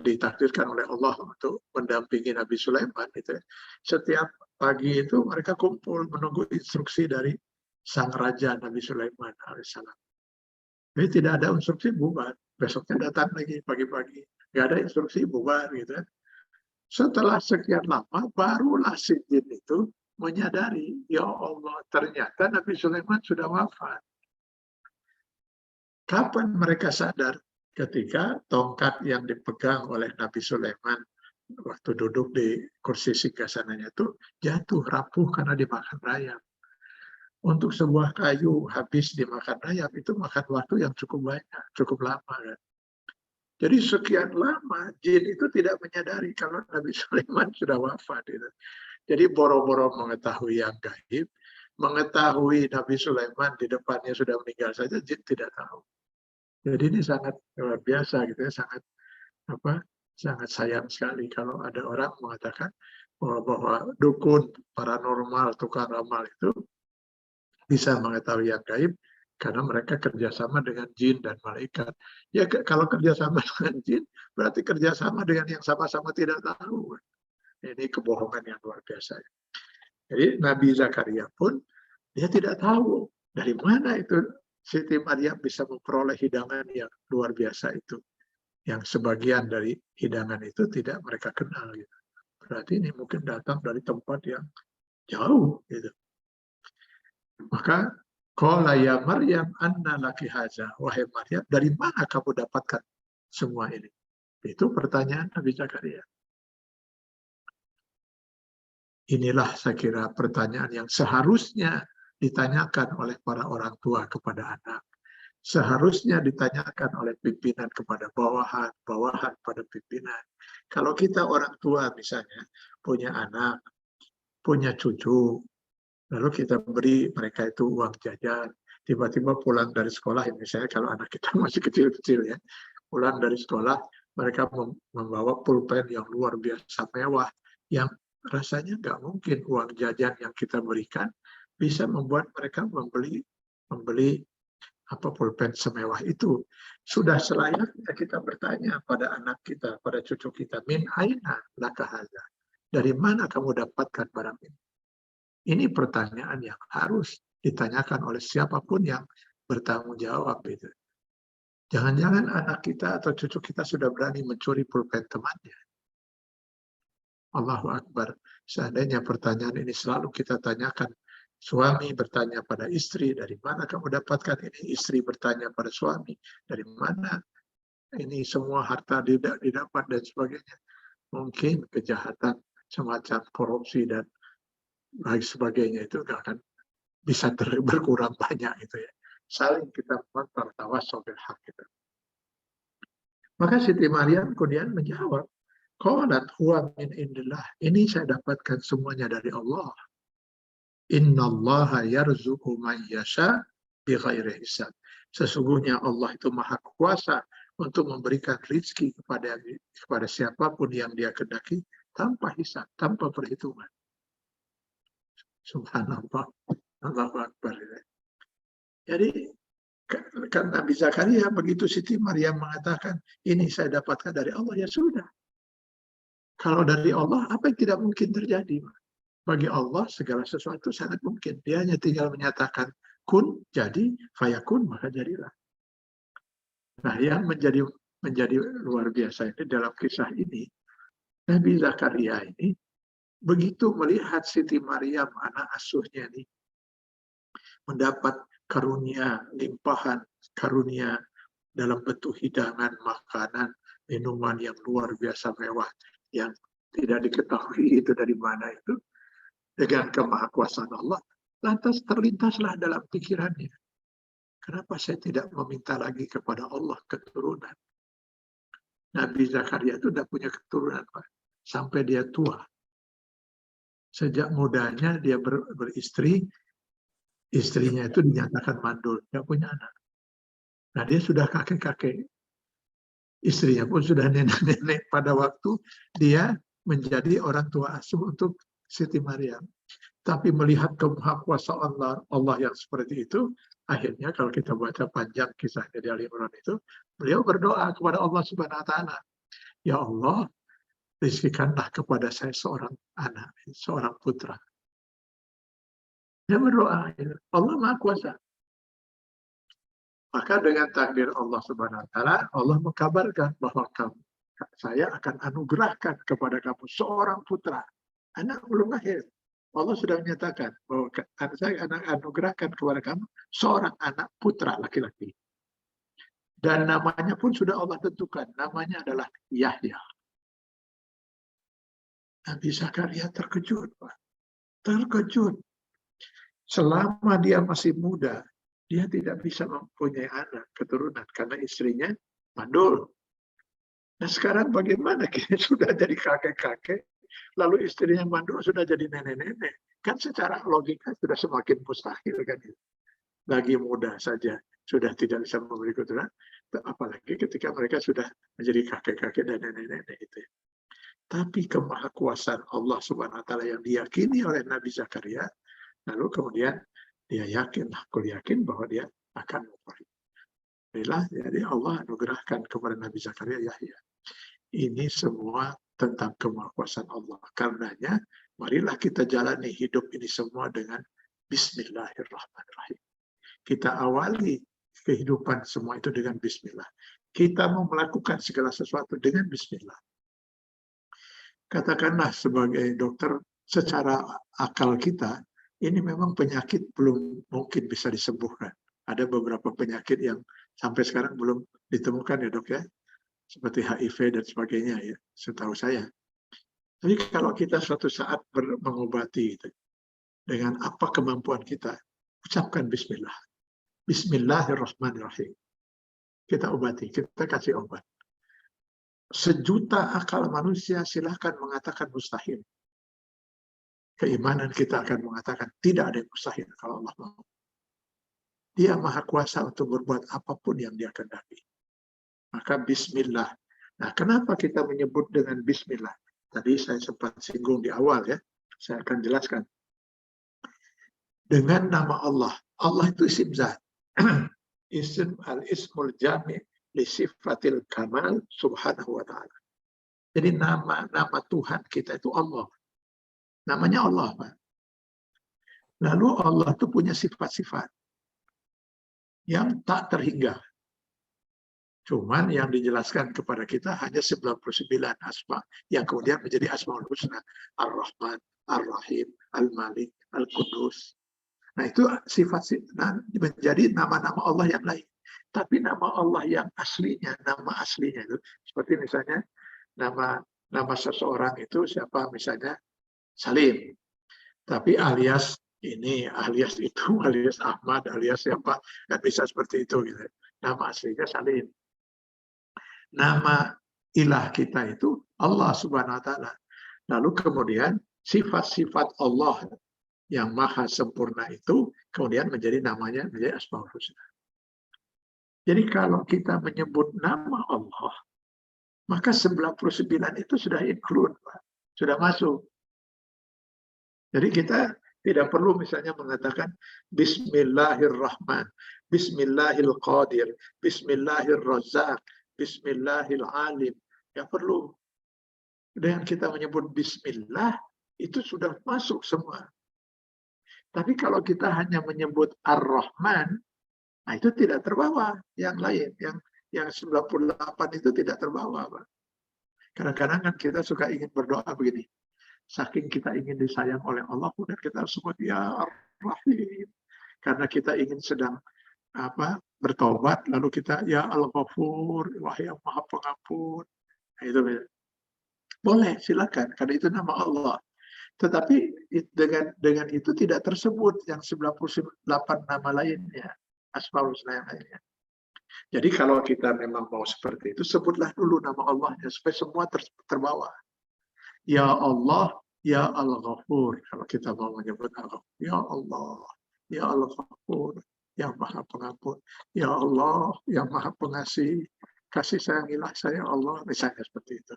ditakdirkan oleh Allah untuk mendampingi Nabi Sulaiman, gitu. Setiap pagi itu mereka kumpul menunggu instruksi dari sang raja Nabi Sulaiman alaihissalam. Jadi tidak ada instruksi bubar. Besoknya datang lagi pagi-pagi, nggak ada instruksi bubar, gitu. Setelah sekian lama, barulah si jin itu menyadari, ya Allah, ternyata Nabi Sulaiman sudah wafat. Kapan mereka sadar? Ketika tongkat yang dipegang oleh Nabi Sulaiman waktu duduk di kursi singgasananya itu jatuh, rapuh karena dimakan rayap. Untuk sebuah kayu habis dimakan rayap itu makan waktu yang cukup banyak, cukup lama. Kan? Jadi sekian lama jin itu tidak menyadari kalau Nabi Sulaiman sudah wafat. Gitu. Jadi boro-boro mengetahui yang gaib, mengetahui Nabi Sulaiman di depannya sudah meninggal saja, jin tidak tahu. Jadi ini sangat luar biasa gitu ya, sangat sayang sekali kalau ada orang mengatakan bahwa dukun, paranormal, tukang ramal itu bisa mengetahui yang gaib karena mereka kerjasama dengan jin dan malaikat. Ya kalau kerjasama dengan jin berarti kerjasama dengan yang sama-sama tidak tahu. Ini kebohongan yang luar biasa. Jadi Nabi Zakaria pun dia tidak tahu dari mana itu Siti Maryam bisa memperoleh hidangan yang luar biasa itu. Yang sebagian dari hidangan itu tidak mereka kenal. Gitu. Berarti ini mungkin datang dari tempat yang jauh. Gitu. Maka, qala ya Maryam anna laki haza. Wahai Maryam, dari mana kamu dapatkan semua ini? Itu pertanyaan Nabi Zakaria. Inilah saya kira pertanyaan yang seharusnya ditanyakan oleh para orang tua kepada anak. Seharusnya ditanyakan oleh pimpinan kepada bawahan, bawahan pada pimpinan. Kalau kita orang tua misalnya, punya anak, punya cucu, lalu kita beri mereka itu uang jajan, tiba-tiba pulang dari sekolah, misalnya kalau anak kita masih kecil-kecil ya, pulang dari sekolah, mereka membawa pulpen yang luar biasa mewah, yang rasanya nggak mungkin uang jajan yang kita berikan bisa membuat mereka membeli pulpen semewah itu. Sudah selayaknya kita bertanya pada anak kita, pada cucu kita, min aina laka hadza? Dari mana kamu dapatkan barang ini? Ini pertanyaan yang harus ditanyakan oleh siapapun yang bertanggung jawab itu. Jangan-jangan anak kita atau cucu kita sudah berani mencuri pulpen temannya. Allahu Akbar. Seandainya pertanyaan ini selalu kita tanyakan, suami bertanya pada istri, dari mana kamu dapatkan ini? Istri bertanya pada suami, dari mana ini semua harta didapat dan sebagainya. Mungkin kejahatan semacam korupsi dan lain sebagainya itu nggak akan bisa berkurang banyak gitu ya. Saling kita mengontrol tawassul bil haq gitu. Maka Siti Maryam kemudian menjawab, qalat huwa min indillah. Ini saya dapatkan semuanya dari Allah. Innallaha yarzuqu man yasha bighairi hisab. Sesungguhnya Allah itu maha kuasa untuk memberikan rezeki kepada siapapun yang dia kehendaki tanpa hisab, tanpa perhitungan. Subhanallah. Allahu Akbar. Jadi Kan Nabi Zakaria begitu Siti Maryam mengatakan, ini saya dapatkan dari Allah, ya sudah. Kalau dari Allah, apa yang tidak mungkin terjadi? Bagi Allah segala sesuatu sangat mungkin. Dia hanya tinggal menyatakan kun, jadi, fayakun, maka jadilah. Nah, yang menjadi luar biasa ini dalam kisah ini, Nabi Zakaria ini begitu melihat Siti Maryam, anak asuhnya ini, mendapat karunia, limpahan karunia dalam bentuk hidangan, makanan, minuman yang luar biasa mewah, yang tidak diketahui itu dari mana itu, dengan kemahakuasaan Allah, lantas terlintaslah dalam pikirannya, kenapa saya tidak meminta lagi kepada Allah keturunan? Nabi Zakaria itu tidak punya keturunan, Pak. Sampai dia tua. Sejak mudanya dia beristri, istrinya itu dinyatakan mandul, tidak punya anak. Nah, dia sudah kakek-kakek. Istrinya pun sudah nenek-nenek pada waktu dia menjadi orang tua asuh untuk Siti Maryam. Tapi melihat kemahakuasaan Allah yang seperti itu, akhirnya kalau kita baca panjang kisahnya di Ali Imran itu, beliau berdoa kepada Allah Subhanahu wa taala, ya Allah, rizkikanlah kepada saya seorang anak, seorang putra. Dia berdoa, Allah Maha Kuasa. Maka dengan takdir Allah Subhanahu wa taala, Allah mengkabarkan bahwa saya akan anugerahkan kepada kamu seorang putra. Anak belum lahir. Allah sudah menyatakan bahwa saya akan anugerahkan kepada kamu seorang anak putra laki-laki. Dan namanya pun sudah Allah tentukan. Namanya adalah Yahya. Nabi Zakaria terkejut, Pak. Terkejut. Selama dia masih muda, dia tidak bisa mempunyai anak keturunan karena istrinya mandul. Nah sekarang bagaimana kita sudah jadi kakek-kakek, lalu istrinya mandul sudah jadi nenek-nenek. Kan secara logika sudah semakin mustahil kan itu. Lagi muda saja sudah tidak bisa memberi keturunan, apalagi ketika mereka sudah menjadi kakek-kakek dan nenek-nenek itu. Tapi kemahakuasaan Allah Subhanahu wa taala yang diyakini oleh Nabi Zakaria, lalu kemudian dia yakin, aku yakin bahwa dia akan memperoleh. Jadi Allah anugerahkan kepada Nabi Zakaria Yahya. Ini semua tentang kemahakuasaan Allah. Karenanya, marilah kita jalani hidup ini semua dengan Bismillahirrahmanirrahim. Kita awali kehidupan semua itu dengan Bismillah. Kita mau melakukan segala sesuatu dengan Bismillah. Katakanlah sebagai dokter, secara akal kita, ini memang penyakit belum mungkin bisa disembuhkan. Ada beberapa penyakit yang sampai sekarang belum ditemukan ya dok ya. Seperti HIV dan sebagainya ya, setahu saya. Tapi kalau kita suatu saat mengobati itu, dengan apa kemampuan kita, ucapkan Bismillah. Bismillahirrahmanirrahim. Kita obati, kita kasih obat. Sejuta akal manusia silahkan mengatakan mustahil. Keimanan kita akan mengatakan tidak ada yang mustahil kalau Allah mau. Dia maha kuasa untuk berbuat apapun yang dia kehendaki. Maka Bismillah. Nah, kenapa kita menyebut dengan Bismillah? Tadi saya sempat singgung di awal ya. Saya akan jelaskan. Dengan nama Allah. Allah itu isim zat. Isim al-ismul jami' li sifatil kamal subhanahu wa ta'ala. Jadi nama Tuhan kita itu Allah. Namanya Allah, Pak. Lalu Allah itu punya sifat-sifat yang tak terhingga. Cuman yang dijelaskan kepada kita hanya 99 asma yang kemudian menjadi Asmaul Husna. Ar-Rahman, Ar-Rahim, Al-Malik, Al-Qudus. Nah itu menjadi nama-nama Allah yang lain. Tapi nama Allah yang aslinya, nama aslinya itu seperti misalnya nama seseorang itu siapa, misalnya Salim. Tapi alias ini, alias itu, alias Ahmad, alias siapa, nggak bisa seperti itu. Gitu. Nama aslinya Salim. Nama ilah kita itu Allah Subhanahu wa ta'ala. Lalu kemudian sifat-sifat Allah yang maha sempurna itu kemudian menjadi namanya, menjadi Asmaul Husna. Jadi kalau kita menyebut nama Allah, maka 99 itu sudah include, Pak. Sudah masuk. Jadi kita tidak perlu misalnya mengatakan Bismillahirrahman. Bismillahil-Qadir, Bismillahir-Razzaq, Bismillahil-Alim. Ya perlu. Dengan kita menyebut Bismillah, itu sudah masuk semua. Tapi kalau kita hanya menyebut Ar-Rahman, nah itu tidak terbawa. Yang lain, yang 98 itu tidak terbawa. Kadang-kadang kan kita suka ingin berdoa begini. Saking kita ingin disayang oleh Allah, kemudian kita sebut Ya Ar-Rahim. Karena kita ingin sedang bertobat, lalu kita Ya Al-Ghafur, wahai yang Maha Pengampun. Nah, itu boleh, silakan, karena itu nama Allah. Tetapi dengan itu tidak tersebut yang 98 nama lainnya, Asmaul Husna yang lainnya. Jadi kalau kita memang mau seperti itu, sebutlah dulu nama Allahnya supaya semua terbawa. Ya Allah, Ya Al-Ghafur. Kalau kita mau menyebut Allah, Ya Allah, Ya Al-Ghafur, yang Maha Pengampun. Ya Allah, yang Maha Pengasih. Kasih sayangilah saya Allah. Misalnya seperti itu.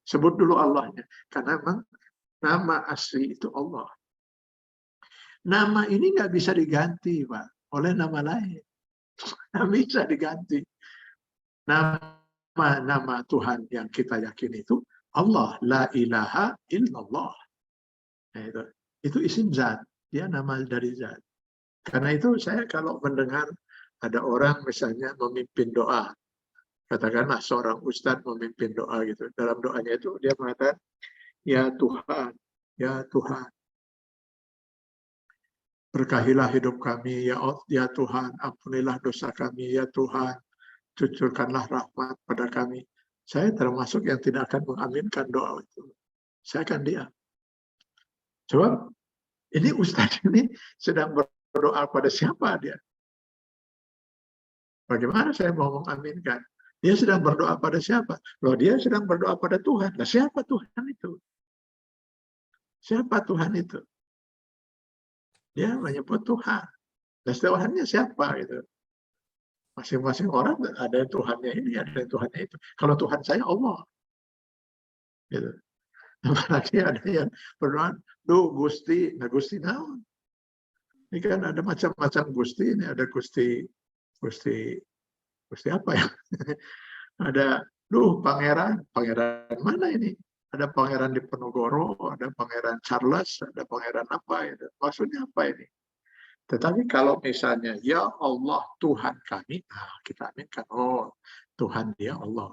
Sebut dulu Allahnya. Karena memang nama asli itu Allah. Nama ini nggak bisa diganti, Pak, oleh nama lain. Nggak bisa diganti. Nama Tuhan yang kita yakini itu Allah, la ilaha illallah. Nah, itu isim zat, dia nama dari zat. Karena itu saya kalau mendengar ada orang misalnya memimpin doa, katakanlah seorang ustadz memimpin doa gitu. Dalam doanya itu dia mengatakan, Ya Tuhan, Ya Tuhan, berkahilah hidup kami, ya Tuhan, ampunilah dosa kami, ya Tuhan, cucurkanlah rahmat pada kami. Saya termasuk yang tidak akan mengaminkan doa itu. Saya akan diam. Sebab ini ustadz ini sedang berdoa pada siapa dia? Bagaimana saya mau mengaminkan? Dia sedang berdoa pada siapa? Loh, dia sedang berdoa pada Tuhan. Nah, siapa Tuhan itu? Siapa Tuhan itu? Dia menyebut Tuhan. Dan Tuhannya siapa gitu? Masing-masing orang ada Tuhannya ini, ada Tuhannya itu. Kalau Tuhan saya Allah. Gitu. Apalagi ada yang berdoa, duh Gusti, nah Gusti naon. Ini kan ada macam-macam Gusti, ini ada Gusti apa ya? Ada, pangeran mana ini? Ada pangeran di Penogoro, ada pangeran Charles, ada pangeran apa itu? Maksudnya apa ini? Tetapi kalau misalnya, ya Allah Tuhan kami, nah kita aminkan, oh Tuhan dia Allah.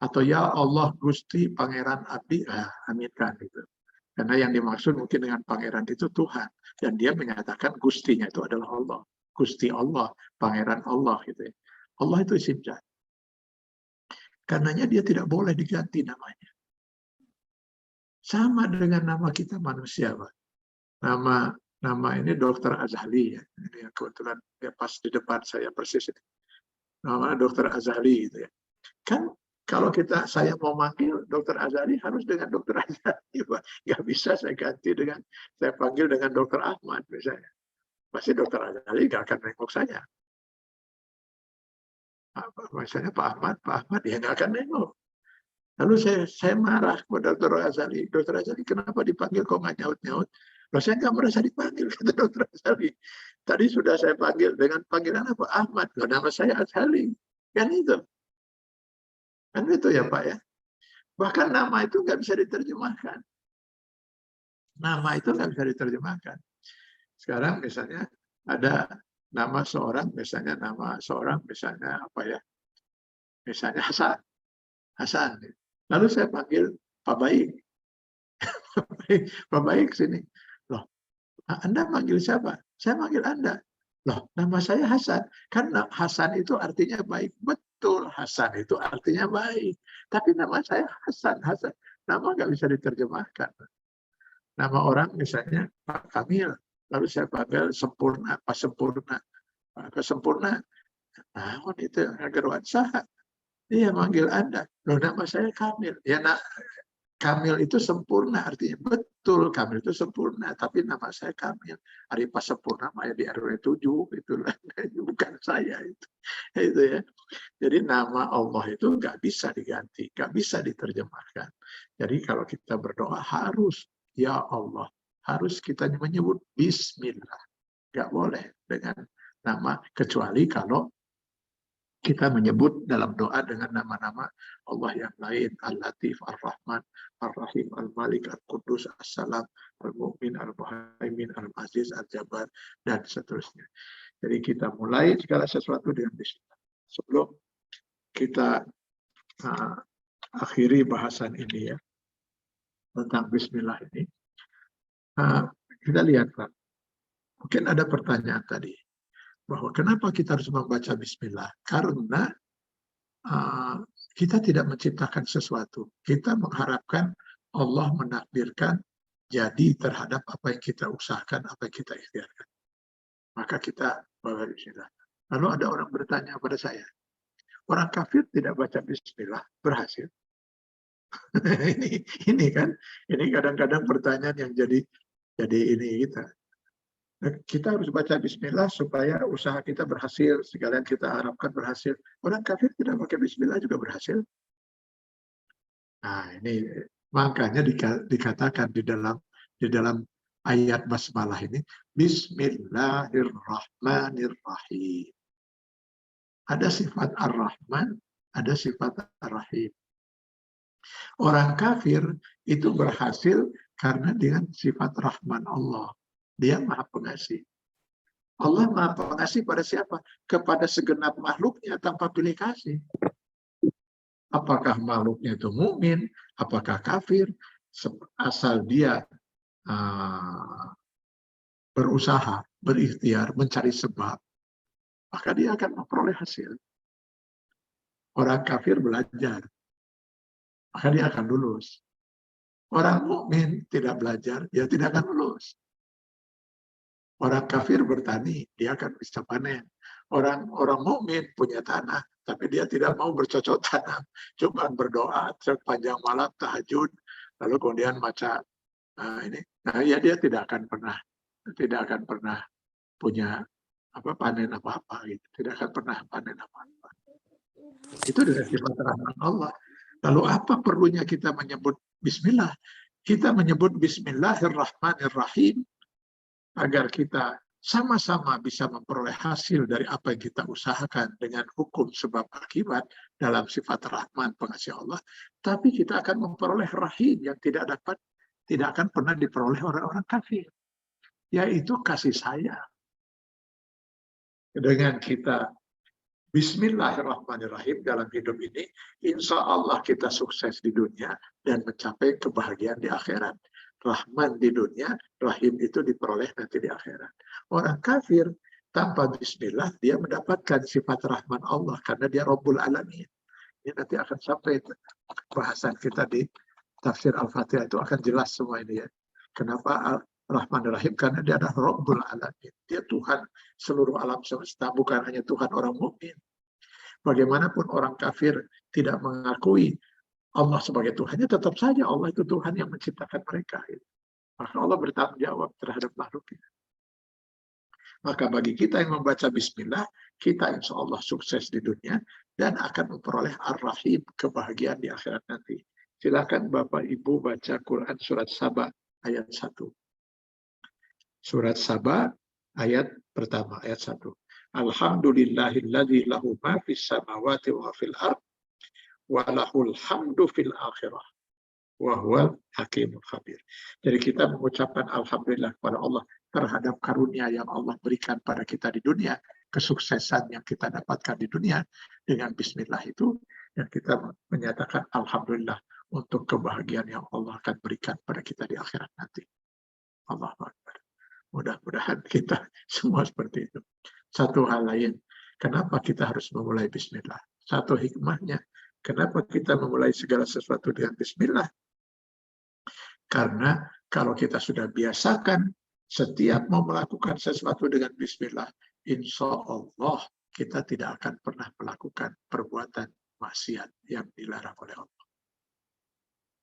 Atau ya Allah Gusti Pangeran Abdi, aminkan gitu. Karena yang dimaksud mungkin dengan pangeran itu Tuhan. Dan dia menyatakan Gustinya itu adalah Allah. Gusti Allah, Pangeran Allah gitu ya. Allah itu isim zat. Karenanya dia tidak boleh diganti namanya. Sama dengan nama kita manusia, Pak. Nama ini Dr. Azhali ya. Ini kebetulan ya pas di depan saya persis ini. Nama Dr. Azhali gitu ya. Kan kalau saya mau manggil Dr. Azhali harus dengan Dr. Azhali, Pak. Nggak bisa saya ganti saya panggil dengan Dr. Ahmad misalnya. Pasti Dr. Azhali nggak akan nengok saya. Misalnya Pak Ahmad ya nggak akan nengok. Lalu saya marah kepada Dr. Azhali. Dr. Azhali kenapa dipanggil kok nggak nyaut-nyaut? Loh, saya nggak merasa dipanggil, kata Dr. Azhali. Tadi sudah saya panggil dengan panggilan apa? Ahmad. Loh, nama saya Azhali. Kan itu. Kan itu ya Pak ya. Bahkan nama itu nggak bisa diterjemahkan. Nama itu nggak bisa diterjemahkan. Sekarang misalnya ada nama seorang misalnya apa ya? Misalnya Hasan. Lalu saya panggil Pak Baik. Pak Baik sini. Loh, Anda manggil siapa? Saya manggil Anda. Loh, nama saya Hasan. Kan Hasan itu artinya baik. Betul, Hasan itu artinya baik. Tapi nama saya Hasan. Nama nggak bisa diterjemahkan. Nama orang misalnya Pak Kamil. Lalu saya panggil Sempurna, Pak Sempurna. Pak Sempurna. Nah, itu agar saha. Dia manggil Anda. Loh, nama saya Kamil. Ya, Kamil itu sempurna, artinya betul Kamil itu sempurna, tapi nama saya Kamil. Hari pas sempurna Maya di RW 7 itulah, bukan saya itu ya. Jadi nama Allah itu nggak bisa diganti, nggak bisa diterjemahkan. Jadi kalau kita berdoa harus ya Allah, harus kita menyebut Bismillah, nggak boleh dengan nama, kecuali kalau kita menyebut dalam doa dengan nama-nama Allah yang lain, Al-Latif, Ar-Rahman, Ar-Rahim, Al-Malik, Al-Qudus, As-Salam, Al-Mu'min, Al-Muhaimin, Al-Aziz, Al-Jabbar, dan seterusnya. Jadi kita mulai segala sesuatu dengan bismillah. Sebelum kita akhiri bahasan ini ya, tentang bismillah ini, kita lihat Pak, mungkin ada pertanyaan tadi, bahwa kenapa kita harus membaca bismillah? Karena kita tidak menciptakan sesuatu. Kita mengharapkan Allah menakdirkan jadi terhadap apa yang kita usahakan, apa yang kita ikhtiarkan. Maka kita bawa bismillah. Lalu ada orang bertanya pada saya, orang kafir tidak baca bismillah, berhasil? ini kan, ini kadang-kadang pertanyaan yang jadi ini kita. Kita harus baca bismillah supaya usaha kita berhasil, segala yang kita harapkan berhasil. Orang kafir tidak pakai bismillah juga berhasil. Nah, ini makanya dikatakan di dalam ayat basmalah ini, Bismillahirrahmanirrahim. Ada sifat Ar-Rahman, ada sifat Ar-Rahim. Orang kafir itu berhasil karena dengan sifat Rahman Allah. Dia Maha Pengasih. Allah Maha Pengasih pada siapa? Kepada segenap makhluknya tanpa pilih kasih. Apakah makhluknya itu mukmin, apakah kafir, asal dia berusaha, berikhtiar, mencari sebab, maka dia akan memperoleh hasil. Orang kafir belajar, maka dia akan lulus. Orang mukmin tidak belajar, dia tidak akan lulus. Orang kafir bertani, dia akan bisa panen. Orang mukmin punya tanah, tapi dia tidak mau bercocok tanam. Cuma berdoa sepanjang malam, tahajud, lalu kemudian baca ini. Nah, ya dia tidak akan pernah punya panen apa-apa gitu. Tidak akan pernah panen apa-apa. Itu dengan sifat rahmat Allah. Lalu apa perlunya kita menyebut bismillah? Kita menyebut bismillahirrahmanirrahim agar kita sama-sama bisa memperoleh hasil dari apa yang kita usahakan dengan hukum sebab akibat dalam sifat Rahman pengasih Allah, tapi kita akan memperoleh rahim yang tidak akan pernah diperoleh orang-orang kafir, yaitu kasih sayang. Dengan kita Bismillahirrahmanirrahim dalam hidup ini, insya Allah kita sukses di dunia dan mencapai kebahagiaan di akhirat. Rahman di dunia, Rahim itu diperoleh nanti di akhirat. Orang kafir tanpa bismillah, dia mendapatkan sifat Rahman Allah karena dia Rabbul Alamin. Ini nanti akan sampai bahasan kita di tafsir Al-Fatihah itu akan jelas semua ini ya. Kenapa Rahman Rahim? Karena dia adalah Rabbul Alamin. Dia Tuhan seluruh alam semesta, bukan hanya Tuhan orang mukmin. Bagaimanapun orang kafir tidak mengakui Allah sebagai Tuhannya, tetap saja Allah itu Tuhan yang menciptakan mereka. Maka Allah bertanggung jawab terhadap makhluknya. Maka bagi kita yang membaca bismillah, kita insya Allah sukses di dunia dan akan memperoleh Ar-Rahim, kebahagiaan di akhirat nanti. Silakan Bapak Ibu baca Quran surat Saba ayat 1. Surat Saba ayat pertama, ayat 1. Alhamdulillahilladzi lahu ma fis samawati wa fil ardh walahul hamdu fil akhirah wa huwal hakimul khabir. Jadi kita mengucapkan alhamdulillah kepada Allah terhadap karunia yang Allah berikan pada kita di dunia, kesuksesan yang kita dapatkan di dunia dengan bismillah itu, dan kita menyatakan alhamdulillah untuk kebahagiaan yang Allah akan berikan pada kita di akhirat nanti. Allahu Akbar. Mudah-mudahan kita semua seperti itu. Satu hal lain, kenapa kita harus memulai bismillah? Satu hikmahnya, kenapa kita memulai segala sesuatu dengan bismillah? Karena kalau kita sudah biasakan setiap mau melakukan sesuatu dengan bismillah, insya Allah kita tidak akan pernah melakukan perbuatan maksiat yang dilarang oleh Allah.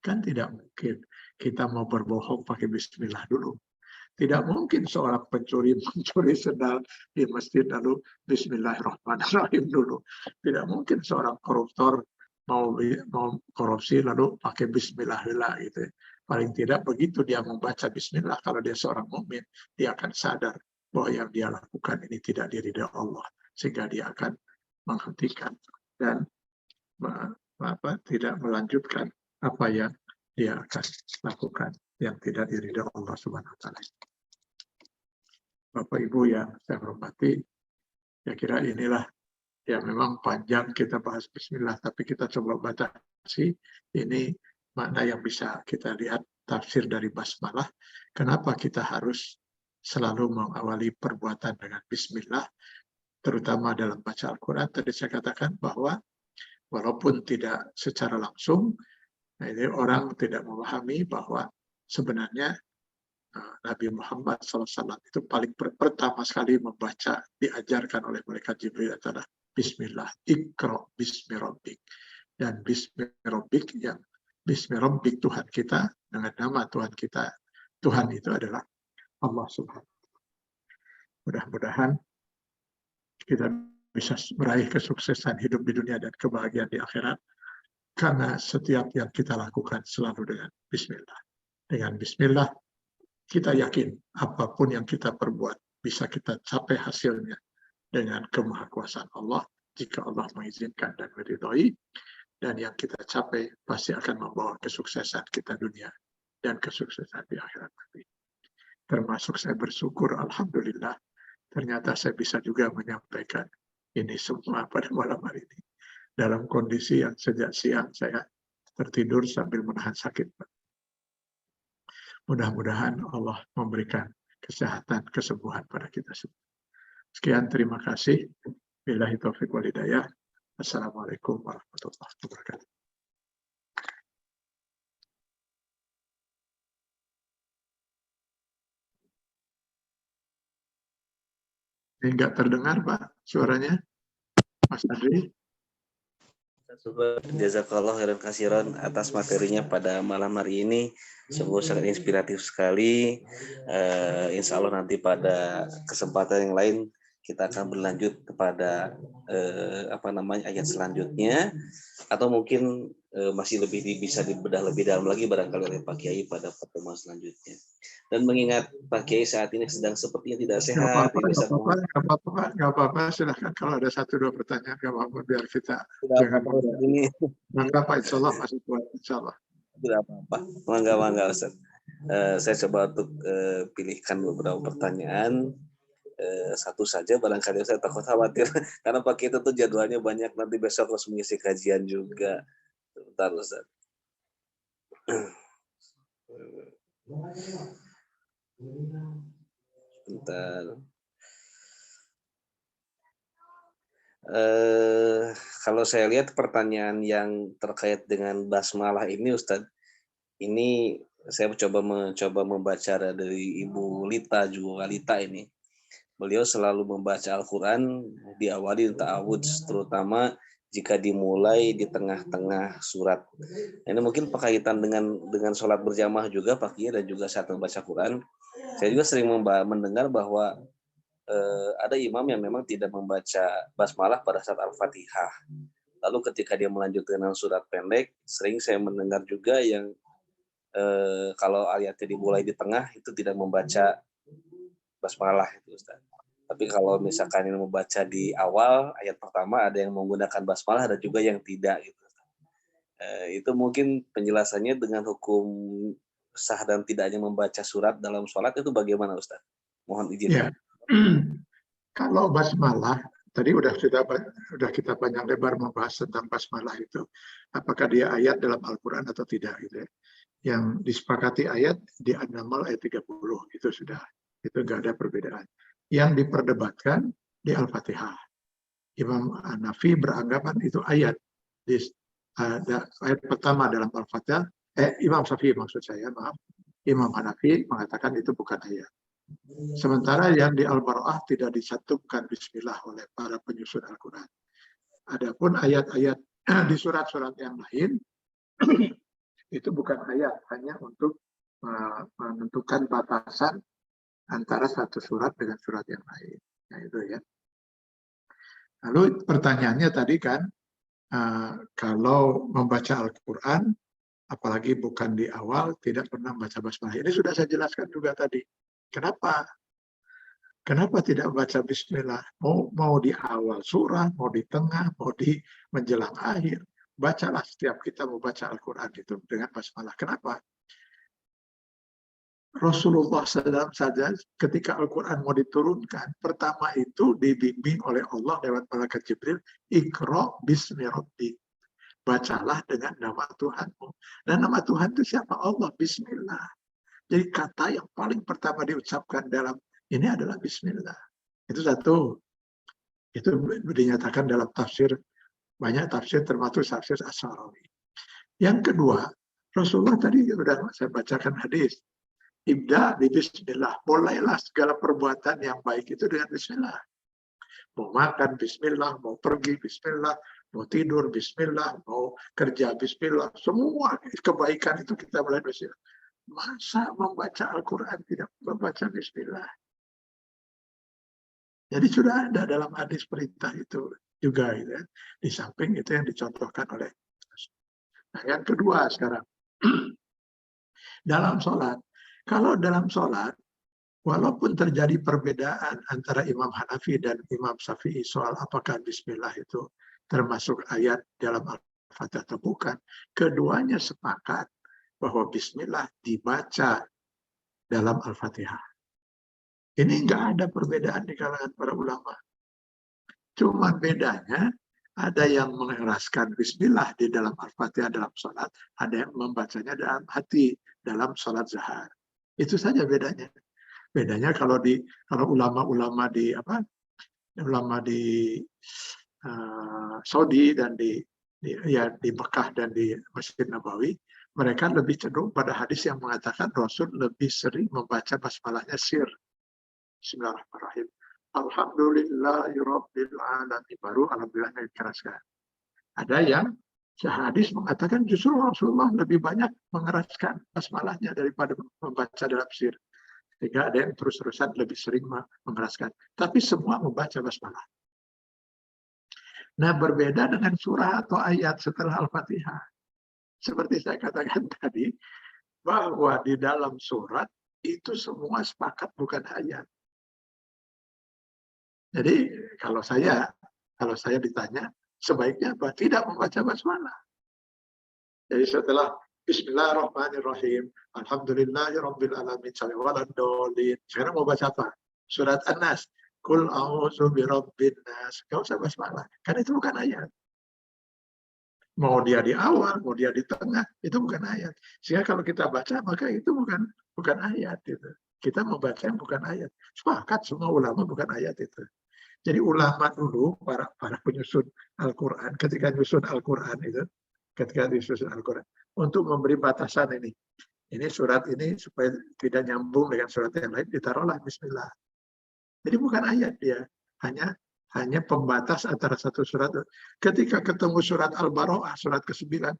Kan tidak mungkin kita mau berbohong pakai bismillah dulu. Tidak mungkin seorang pencuri mencuri sendal di masjid lalu bismillahirrahmanirrahim dulu. Tidak mungkin seorang koruptor mau korupsi lalu pakai bismillah gitu. Paling tidak begitu dia membaca bismillah, kalau dia seorang mukmin, dia akan sadar bahwa yang dia lakukan ini tidak diridhai Allah, sehingga dia akan menghentikan dan tidak melanjutkan apa yang dia akan lakukan yang tidak diridhai Allah Subhanahu wa taala. Bapak Ibu yang saya hormati, saya kira inilah ya memang panjang kita bahas bismillah, tapi kita coba batasi ini makna yang bisa kita lihat tafsir dari basmalah. Kenapa kita harus selalu mengawali perbuatan dengan bismillah, terutama dalam baca Al-Quran. Tadi saya katakan bahwa walaupun tidak secara langsung, ini orang tidak memahami bahwa sebenarnya Nabi Muhammad SAW itu paling pertama sekali membaca, diajarkan oleh malaikat Jibril adalah Bismillah, Iqra bismi rabbik. Dan bismi rabbik, yang bismi rabbik Tuhan kita, dengan nama Tuhan kita, Tuhan itu adalah Allah Subhanahu wa taala. Mudah-mudahan kita bisa meraih kesuksesan hidup di dunia dan kebahagiaan di akhirat, karena setiap yang kita lakukan selalu dengan Bismillah. Dengan Bismillah, kita yakin apapun yang kita perbuat bisa kita capai hasilnya dengan kemahakuasaan Allah, jika Allah mengizinkan dan meridhai, dan yang kita capai pasti akan membawa kesuksesan kita dunia dan kesuksesan di akhirat nanti. Termasuk saya bersyukur, alhamdulillah, ternyata saya bisa juga menyampaikan ini semua pada malam hari ini dalam kondisi yang sejak siang saya tertidur sambil menahan sakit. Mudah-mudahan Allah memberikan kesehatan, kesembuhan pada kita semua. Sekian, terima kasih. Billahi taufiq wal hidayah. Assalamualaikum warahmatullahi wabarakatuh. Ini enggak terdengar, Pak, suaranya, Mas Adri. Jazakallah khairan kasiran atas materinya pada malam hari ini. Sungguh sangat inspiratif sekali. Insya Allah nanti pada kesempatan yang lain kita akan berlanjut kepada ayat selanjutnya, atau mungkin masih bisa dibedah lebih dalam lagi barangkali oleh Pak Kiai pada pertemuan selanjutnya. Dan mengingat Pak Kiai saat ini sedang sepertinya tidak sehat, Nggak apa-apa, silahkan kalau ada 1-2 pertanyaan, nggak apa-apa, biar kita jangan ini. Nggak apa, insya Allah masih kuat, insya Allah. Tidak apa-apa, mangga Ustaz. Saya coba untuk pilihkan beberapa pertanyaan. Satu saja barangkali saya takut khawatir karena Pak Kiai tentu jadwalnya banyak, nanti besok harus mengisi kajian juga. Sebentar Ustaz. Bentar. Kalau saya lihat pertanyaan yang terkait dengan basmalah ini, Ustadz, ini saya mencoba membaca dari Ibu Lita juga Lita ini. Beliau selalu membaca Al-Quran diawali ta'awudz, terutama jika dimulai di tengah-tengah surat. Ini mungkin berkaitan dengan sholat berjamaah juga Pak Kiai, dan juga saat membaca Quran. Saya juga sering mendengar bahwa ada imam yang memang tidak membaca basmalah pada saat Al-Fatihah. Lalu ketika dia melanjutkan dengan surat pendek, sering saya mendengar juga yang kalau ayatnya dimulai di tengah itu tidak membaca basmalah itu Ustaz. Tapi kalau misalkan yang membaca di awal ayat pertama, ada yang menggunakan basmalah, ada juga yang tidak gitu. Itu mungkin penjelasannya dengan hukum sah dan tidaknya membaca surat dalam sholat itu bagaimana Ustaz? Mohon izin. Ya. Kalau basmalah, tadi udah kita panjang lebar membahas tentang basmalah itu, apakah dia ayat dalam Al-Quran atau tidak gitu ya. Yang disepakati ayat di An-Naml ayat 30 itu sudah, itu nggak ada perbedaan. Yang diperdebatkan di Al-Fatihah. Imam Hanafi beranggapan itu ayat. Ayat pertama dalam Al-Fatihah, Imam Syafi'i maksud saya, maaf. Imam Hanafi mengatakan itu bukan ayat. Sementara yang di Al-Bara'ah tidak disatukan bismillah oleh para penyusun Al-Quran. Adapun ayat-ayat di surat-surat yang lain, itu bukan ayat, hanya untuk menentukan batasan antara satu surat dengan surat yang lain. Nah, itu ya. Lalu pertanyaannya tadi kan, kalau membaca Al-Quran, apalagi bukan di awal, tidak pernah membaca basmalah. Ini sudah saya jelaskan juga tadi. Kenapa? Kenapa tidak baca bismillah? Mau di awal surah, mau di tengah, mau di menjelang akhir. Bacalah setiap kita mau baca Al-Quran itu dengan basmalah. Kenapa? Rasulullah SAW saja ketika Al-Quran mau diturunkan, pertama itu dibimbing oleh Allah lewat malaikat Jibril, Iqra bismi rabbik. Bacalah dengan nama Tuhanmu. Dan nama Tuhan itu siapa? Allah, bismillah. Jadi kata yang paling pertama diucapkan dalam ini adalah bismillah. Itu satu. Itu dinyatakan dalam tafsir, banyak tafsir termasuk tafsir As-Sarawi. Yang kedua, Rasulullah tadi sudah saya bacakan hadis. Ibda di bismillah. Mulailah segala perbuatan yang baik itu dengan bismillah. Mau makan bismillah, mau pergi bismillah, mau tidur bismillah, mau kerja bismillah. Semua kebaikan itu kita mulai bismillah. Masa membaca Al-Quran tidak membaca bismillah? Jadi sudah ada dalam hadis perintah itu juga, gitu ya. Di samping itu yang dicontohkan oleh. Nah, yang kedua sekarang, dalam sholat. Kalau dalam sholat, walaupun terjadi perbedaan antara Imam Hanafi dan Imam Syafi'i soal apakah bismillah itu termasuk ayat dalam Al-Fatihah atau bukan, keduanya sepakat bahwa bismillah dibaca dalam Al-Fatihah. Ini nggak ada perbedaan di kalangan para ulama. Cuma bedanya ada yang mengeraskan bismillah di dalam Al-Fatihah dalam sholat, ada yang membacanya dalam hati dalam sholat zuhur. Itu saja bedanya. Bedanya kalau ulama-ulama di Saudi dan di Mekah dan di Masjid Nabawi, mereka lebih cenderung pada hadis yang mengatakan Rasul lebih sering membaca basmalahnya sir. Bismillahirrahmanirrahim. Alhamdulillahirabbil alamin. Baru alhamdulillahnya dikeraskan. Ada yang hadis mengatakan justru Rasulullah lebih banyak mengeraskan basmalahnya daripada membaca dalam sir. Sehingga ada yang terus-terusan lebih sering mengeraskan. Tapi semua membaca basmalah. Nah, berbeda dengan surah atau ayat setelah Al-Fatihah. Seperti saya katakan tadi, bahwa di dalam surat itu semua sepakat bukan ayat. Jadi kalau saya ditanya, sebaiknya apa? Tidak membaca basmalah. Jadi setelah Bismillahirrahmanirrahim, Alhamdulillahirabbil alamin, waladhdallin. Sekarang mau baca apa? Surat An-Nas. Qul a'udzu birabbin nas. Enggak usah basmalah. Kan itu bukan ayat. Mau dia di awal, mau dia di tengah, itu bukan ayat. Sehingga kalau kita baca, maka itu bukan ayat. Gitu. Kita membaca yang bukan ayat. Sepakat semua ulama bukan ayat itu. Jadi ulama dulu, para penyusun Al-Quran, ketika menyusun Al-Quran itu, untuk memberi batasan ini. Ini surat ini supaya tidak nyambung dengan surat yang lain, ditaruhlah Bismillah. Jadi bukan ayat dia, hanya pembatas antara satu surat. Ketika ketemu surat Al-Baro'ah, surat ke-9,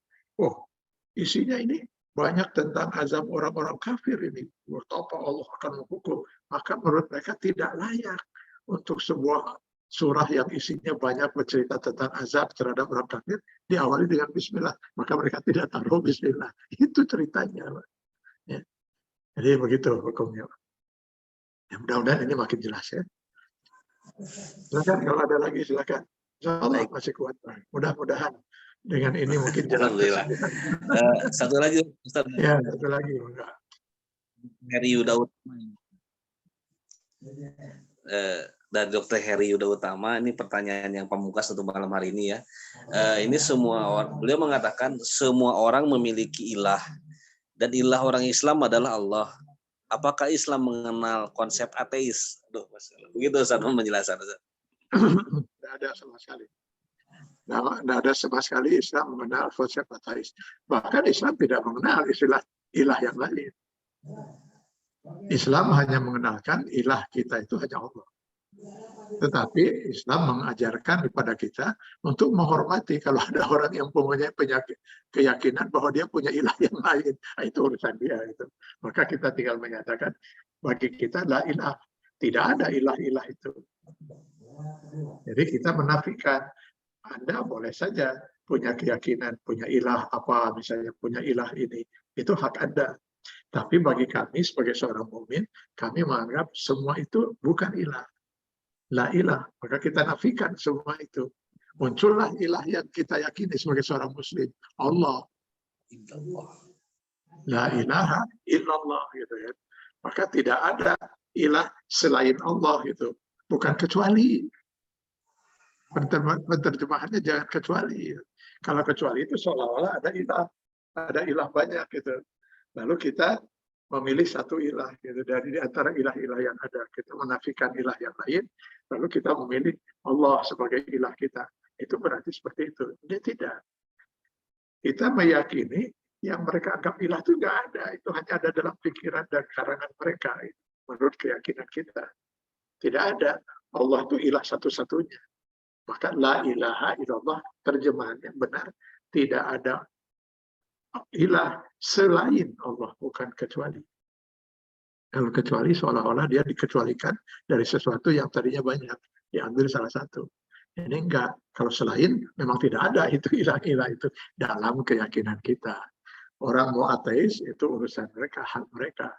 isinya ini banyak tentang azab orang-orang kafir ini. Betapa Allah akan menghukum. Maka menurut mereka tidak layak untuk sebuah surah yang isinya banyak bercerita tentang azab terhadap orang kafir, diawali dengan Bismillah. Maka mereka tidak taruh Bismillah. Itu ceritanya. Ya. Jadi begitu hukumnya. Ya, mudah-mudahan ini makin jelas ya. Silakan kalau ada lagi silakan. Insyaallah masih kuat. Mudah-mudahan dengan ini mungkin jelas. Alhamdulillah. Satu lagi Ustaz. Ya, satu lagi. Heri Yuda Utama. Dan Dr. Heri Yuda Utama, ini pertanyaan yang pamungkas untuk malam hari ini ya. Ini beliau mengatakan semua orang memiliki ilah dan ilah orang Islam adalah Allah. Apakah Islam mengenal konsep ateis? Begitu Ustaz menjelaskan. Tidak ada sama sekali. Tidak ada sama sekali Islam mengenal konsep ateis. Bahkan Islam tidak mengenal istilah ilah yang lain. Islam hanya mengenalkan ilah kita itu hanya Allah. Tetapi Islam mengajarkan kepada kita untuk menghormati kalau ada orang yang mempunyai keyakinan bahwa dia punya ilah yang lain. Nah, itu urusan dia. Gitu. Maka kita tinggal menyatakan bagi kita la ilah. Tidak ada ilah-ilah itu. Jadi kita menafikan. Anda boleh saja punya keyakinan, punya ilah apa, misalnya punya ilah ini. Itu hak Anda. Tapi bagi kami sebagai seorang mukmin, kami menganggap semua itu bukan ilah. La ilah. Maka kita nafikan semua itu. Muncullah ilah yang kita yakini sebagai seorang muslim. Allah. La ilaha illallah. Gitu ya. Maka tidak ada ilah selain Allah. Gitu. Bukan kecuali. Penerjemahannya jangan kecuali. Kalau kecuali itu seolah-olah ada ilah. Ada ilah banyak. Gitu. Lalu kita memilih satu ilah gitu. Dari antara ilah-ilah yang ada, kita menafikan ilah yang lain, lalu kita memilih Allah sebagai ilah kita. Itu berarti seperti itu. Dia tidak. Kita meyakini yang mereka anggap ilah itu nggak ada. Itu hanya ada dalam pikiran dan karangan mereka. Menurut keyakinan kita. Tidak ada. Allah itu ilah satu-satunya. Maka la ilaha illallah terjemahannya benar. Tidak ada ilah selain Allah, bukan kecuali. Kalau kecuali seolah-olah dia dikecualikan dari sesuatu yang tadinya banyak, diambil salah satu. Ini enggak. Kalau selain memang tidak ada itu ilah-ilah itu dalam keyakinan kita. Orang mau ateis itu urusan mereka, hak mereka.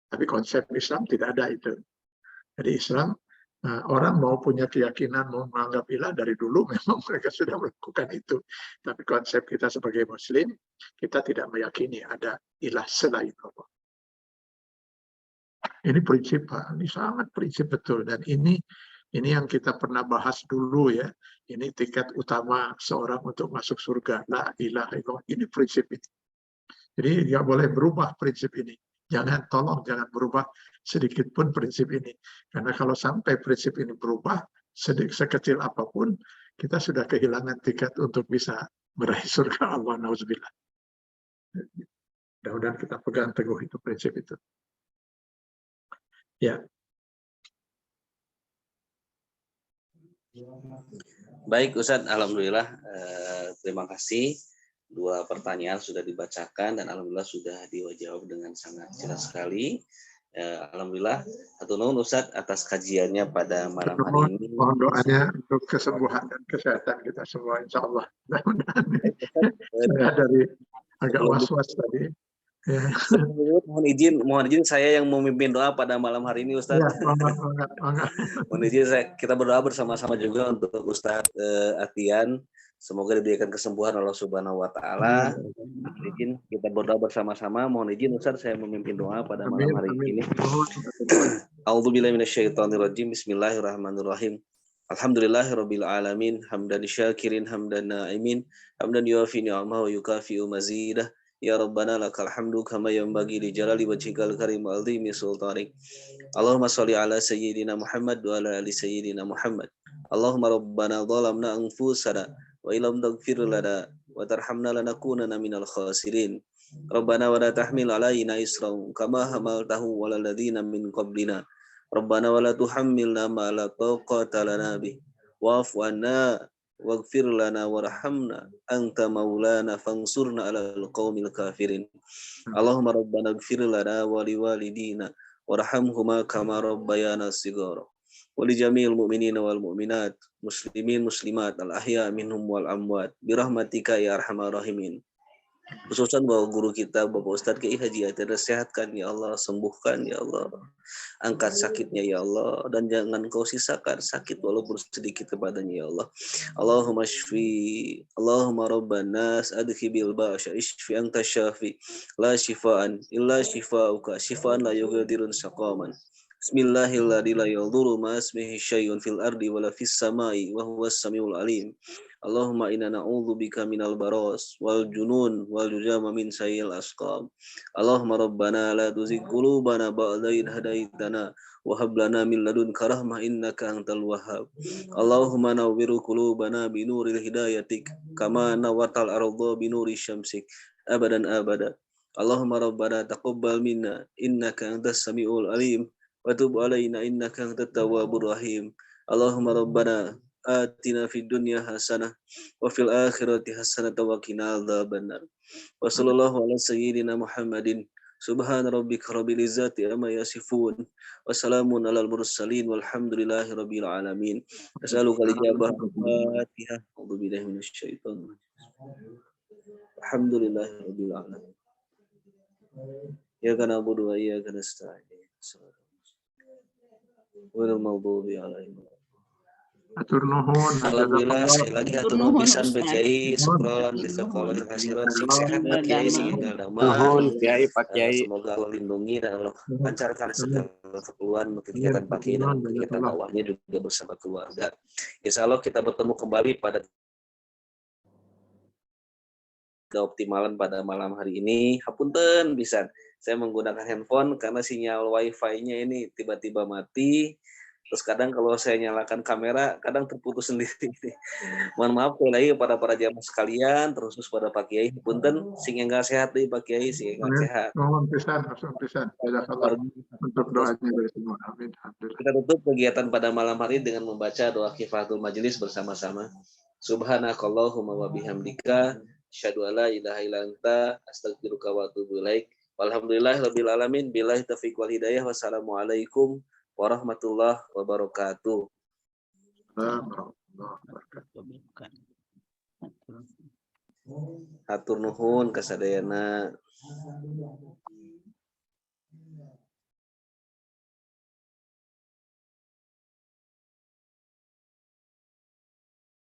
Tapi konsep Islam tidak ada itu. Jadi Islam, orang mau punya keyakinan, mau menganggap ilah dari dulu, memang mereka sudah melakukan itu. Tapi konsep kita sebagai Muslim, kita tidak meyakini ada ilah selain Allah. Ini prinsip, Pak. Ini sangat prinsip betul. Dan ini yang kita pernah bahas dulu ya. Ini tiket utama seorang untuk masuk surga. La ilaha illallah. Ini prinsip ini. Jadi nggak boleh berubah prinsip ini. Tolong jangan berubah sedikit pun prinsip ini. Karena kalau sampai prinsip ini berubah, sekecil apapun, kita sudah kehilangan tiket untuk bisa meraih surga Allah. Nauzubillah. Mudah-mudahan kita pegang teguh itu prinsip itu. Ya. Baik Ustadz, alhamdulillah. Terima kasih. 2 pertanyaan sudah dibacakan dan alhamdulillah sudah dijawab dengan sangat jelas sekali. Alhamdulillah. Hatur nuhun Ustadz atas kajiannya pada malam hari ini. Mohon doanya untuk kesembuhan dan kesehatan kita semua, insya Allah. Saya dari agak was-was tadi. Ya. Mohon izin saya yang memimpin doa pada malam hari ini Ustadz. Ya, Mohon izin kita berdoa bersama-sama juga untuk Ustadz Atian. Semoga diberikan kesembuhan Allah Subhanahu wa taala. Mohon izin kita berdoa bersama-sama. Mohon izin Ustadz saya memimpin doa pada malam hari ini. A'udzubillahi minasyaitonirrajim. Bismillahirrahmanirrahim. Alhamdulillahirabbil alamin, hamdan syakirin, hamdan na'imin, hamdan yuafi ni'amahu wa yukafi'u mazidah. Ya Rabbana lakal hamdu kama yanbaghi li jalali wajhikal karim wa 'azimi sultanik. Allahumma shalli ala sayyidina Muhammad wa ala ali sayyidina Muhammad. Allahumma rabbana zalamna anfusana wa illam taghfir lana wa tarhamna lanakunanna minal khasirin. Rabbana wa la tahmil alaina isran kama hamaltahu 'alal ladzina min qablina. Rabbana wa la tuhammilna ma la taqata lana bih. Wa'fu 'anna waghfir lana warhamna anta maulana fansurna 'alal qaumil kafirin. Allahumma rabbana ighfir lana wa liwalidina warhamhuma kama rabbayana shighara. Wa li jami'il mu'minina wal mu'minat, muslimin muslimat al ahya minhum wal amwat bi rahmatika ya arhamar rahimin. Khususnya bahwa guru kita Bapak Ustadz Kiai Haji Atir, sehatkan ya Allah, sembuhkan ya Allah, angkat sakitnya ya Allah, dan jangan kau sisakan sakit walaupun sedikit kepadanya ya Allah. Allahumma shfi, Allahumma rabban nas adhibil ba'sya ishfi anta syafi la shifaan illa shifauka shifaan la yughadiru saqaman. Bismillahirrahmanirrahim. La yadhurru ma ismihi syai'un fil ardi wala fis samai wa huwas samiul alim. Allahumma inna na'udzubika minal baras wal junun wal juzama min sayyil asqam. Allahumma rabbana la tuzigh qulubana ba'da idh hadaitana wa hab lana min ladunka rahmah innaka antal wahhab. Allahumma nawwir qulubana bi nuril hidayatik kama nawwartal ardha bi nuri syamsik abadan abada. Allahumma rabbana taqabbal minna innaka antas samiul alim wa tub alaina innaka antat tawwabur rahim. Allahumma rabbana atina fid dunya hasanah wa fil akhirati hasanah wa qina adzabannar. Wa sallallahu ala sayyidina Muhammadin. Subhana rabbika rabbil izzati amma yasifun wa salamun alal mursalin walhamdulillahi rabbil alamin. As'aluka al-ijabah al-Fatihah. A'udzu billahi minasyaitonir rajim. Alhamdulillahi rabbil alamin. Iyyaka na'budu wa iyyaka nasta'in. Ghairil maghdubi 'alaihim. Atur nuhun. Alhamdulillah sekali lagi hatur nuhun Nuhun, pisan Pak Ustaz. Kiai, syukron rizaqallah khairan sing sehat Pak Kiai sing tinggal damai. Nuhun Kiai Pak Kiai. Semoga Allah lindungi dan Allah lancarkan segala keperluan kegiatan Pak Kiai dan kegiatan dakwahnya juga bersama keluarga. Insya Allah kita bertemu kembali pada optimalan pada malam hari ini. Hapunten bisa saya menggunakan handphone karena sinyal wifi-nya ini tiba-tiba mati. Terus kadang kalau saya nyalakan kamera, kadang terputus sendiri. Mohon maaf lagi kepada para jamaah sekalian, terus pada Pak Kiai. Punten, sing enggak sehat deh Pak Kiai, sing enggak sehat. Nuhun pisan, pisan. Jazakallah untuk doanya dari semua. Amin. Alhamdulillah. Kita tutup kegiatan pada malam hari dengan membaca doa kifatul majelis bersama-sama. Subhanakallahumma wa bihamdika, asyhadu alla ilaha illa anta, astaghfiruka wa atubu ilaik. Walhamdulillahirabbil alamin, billahi taufiq wal hidayah. Wassalamualaikum warahmatullahi wabarakatuh. Hatur nuhun kasadayana.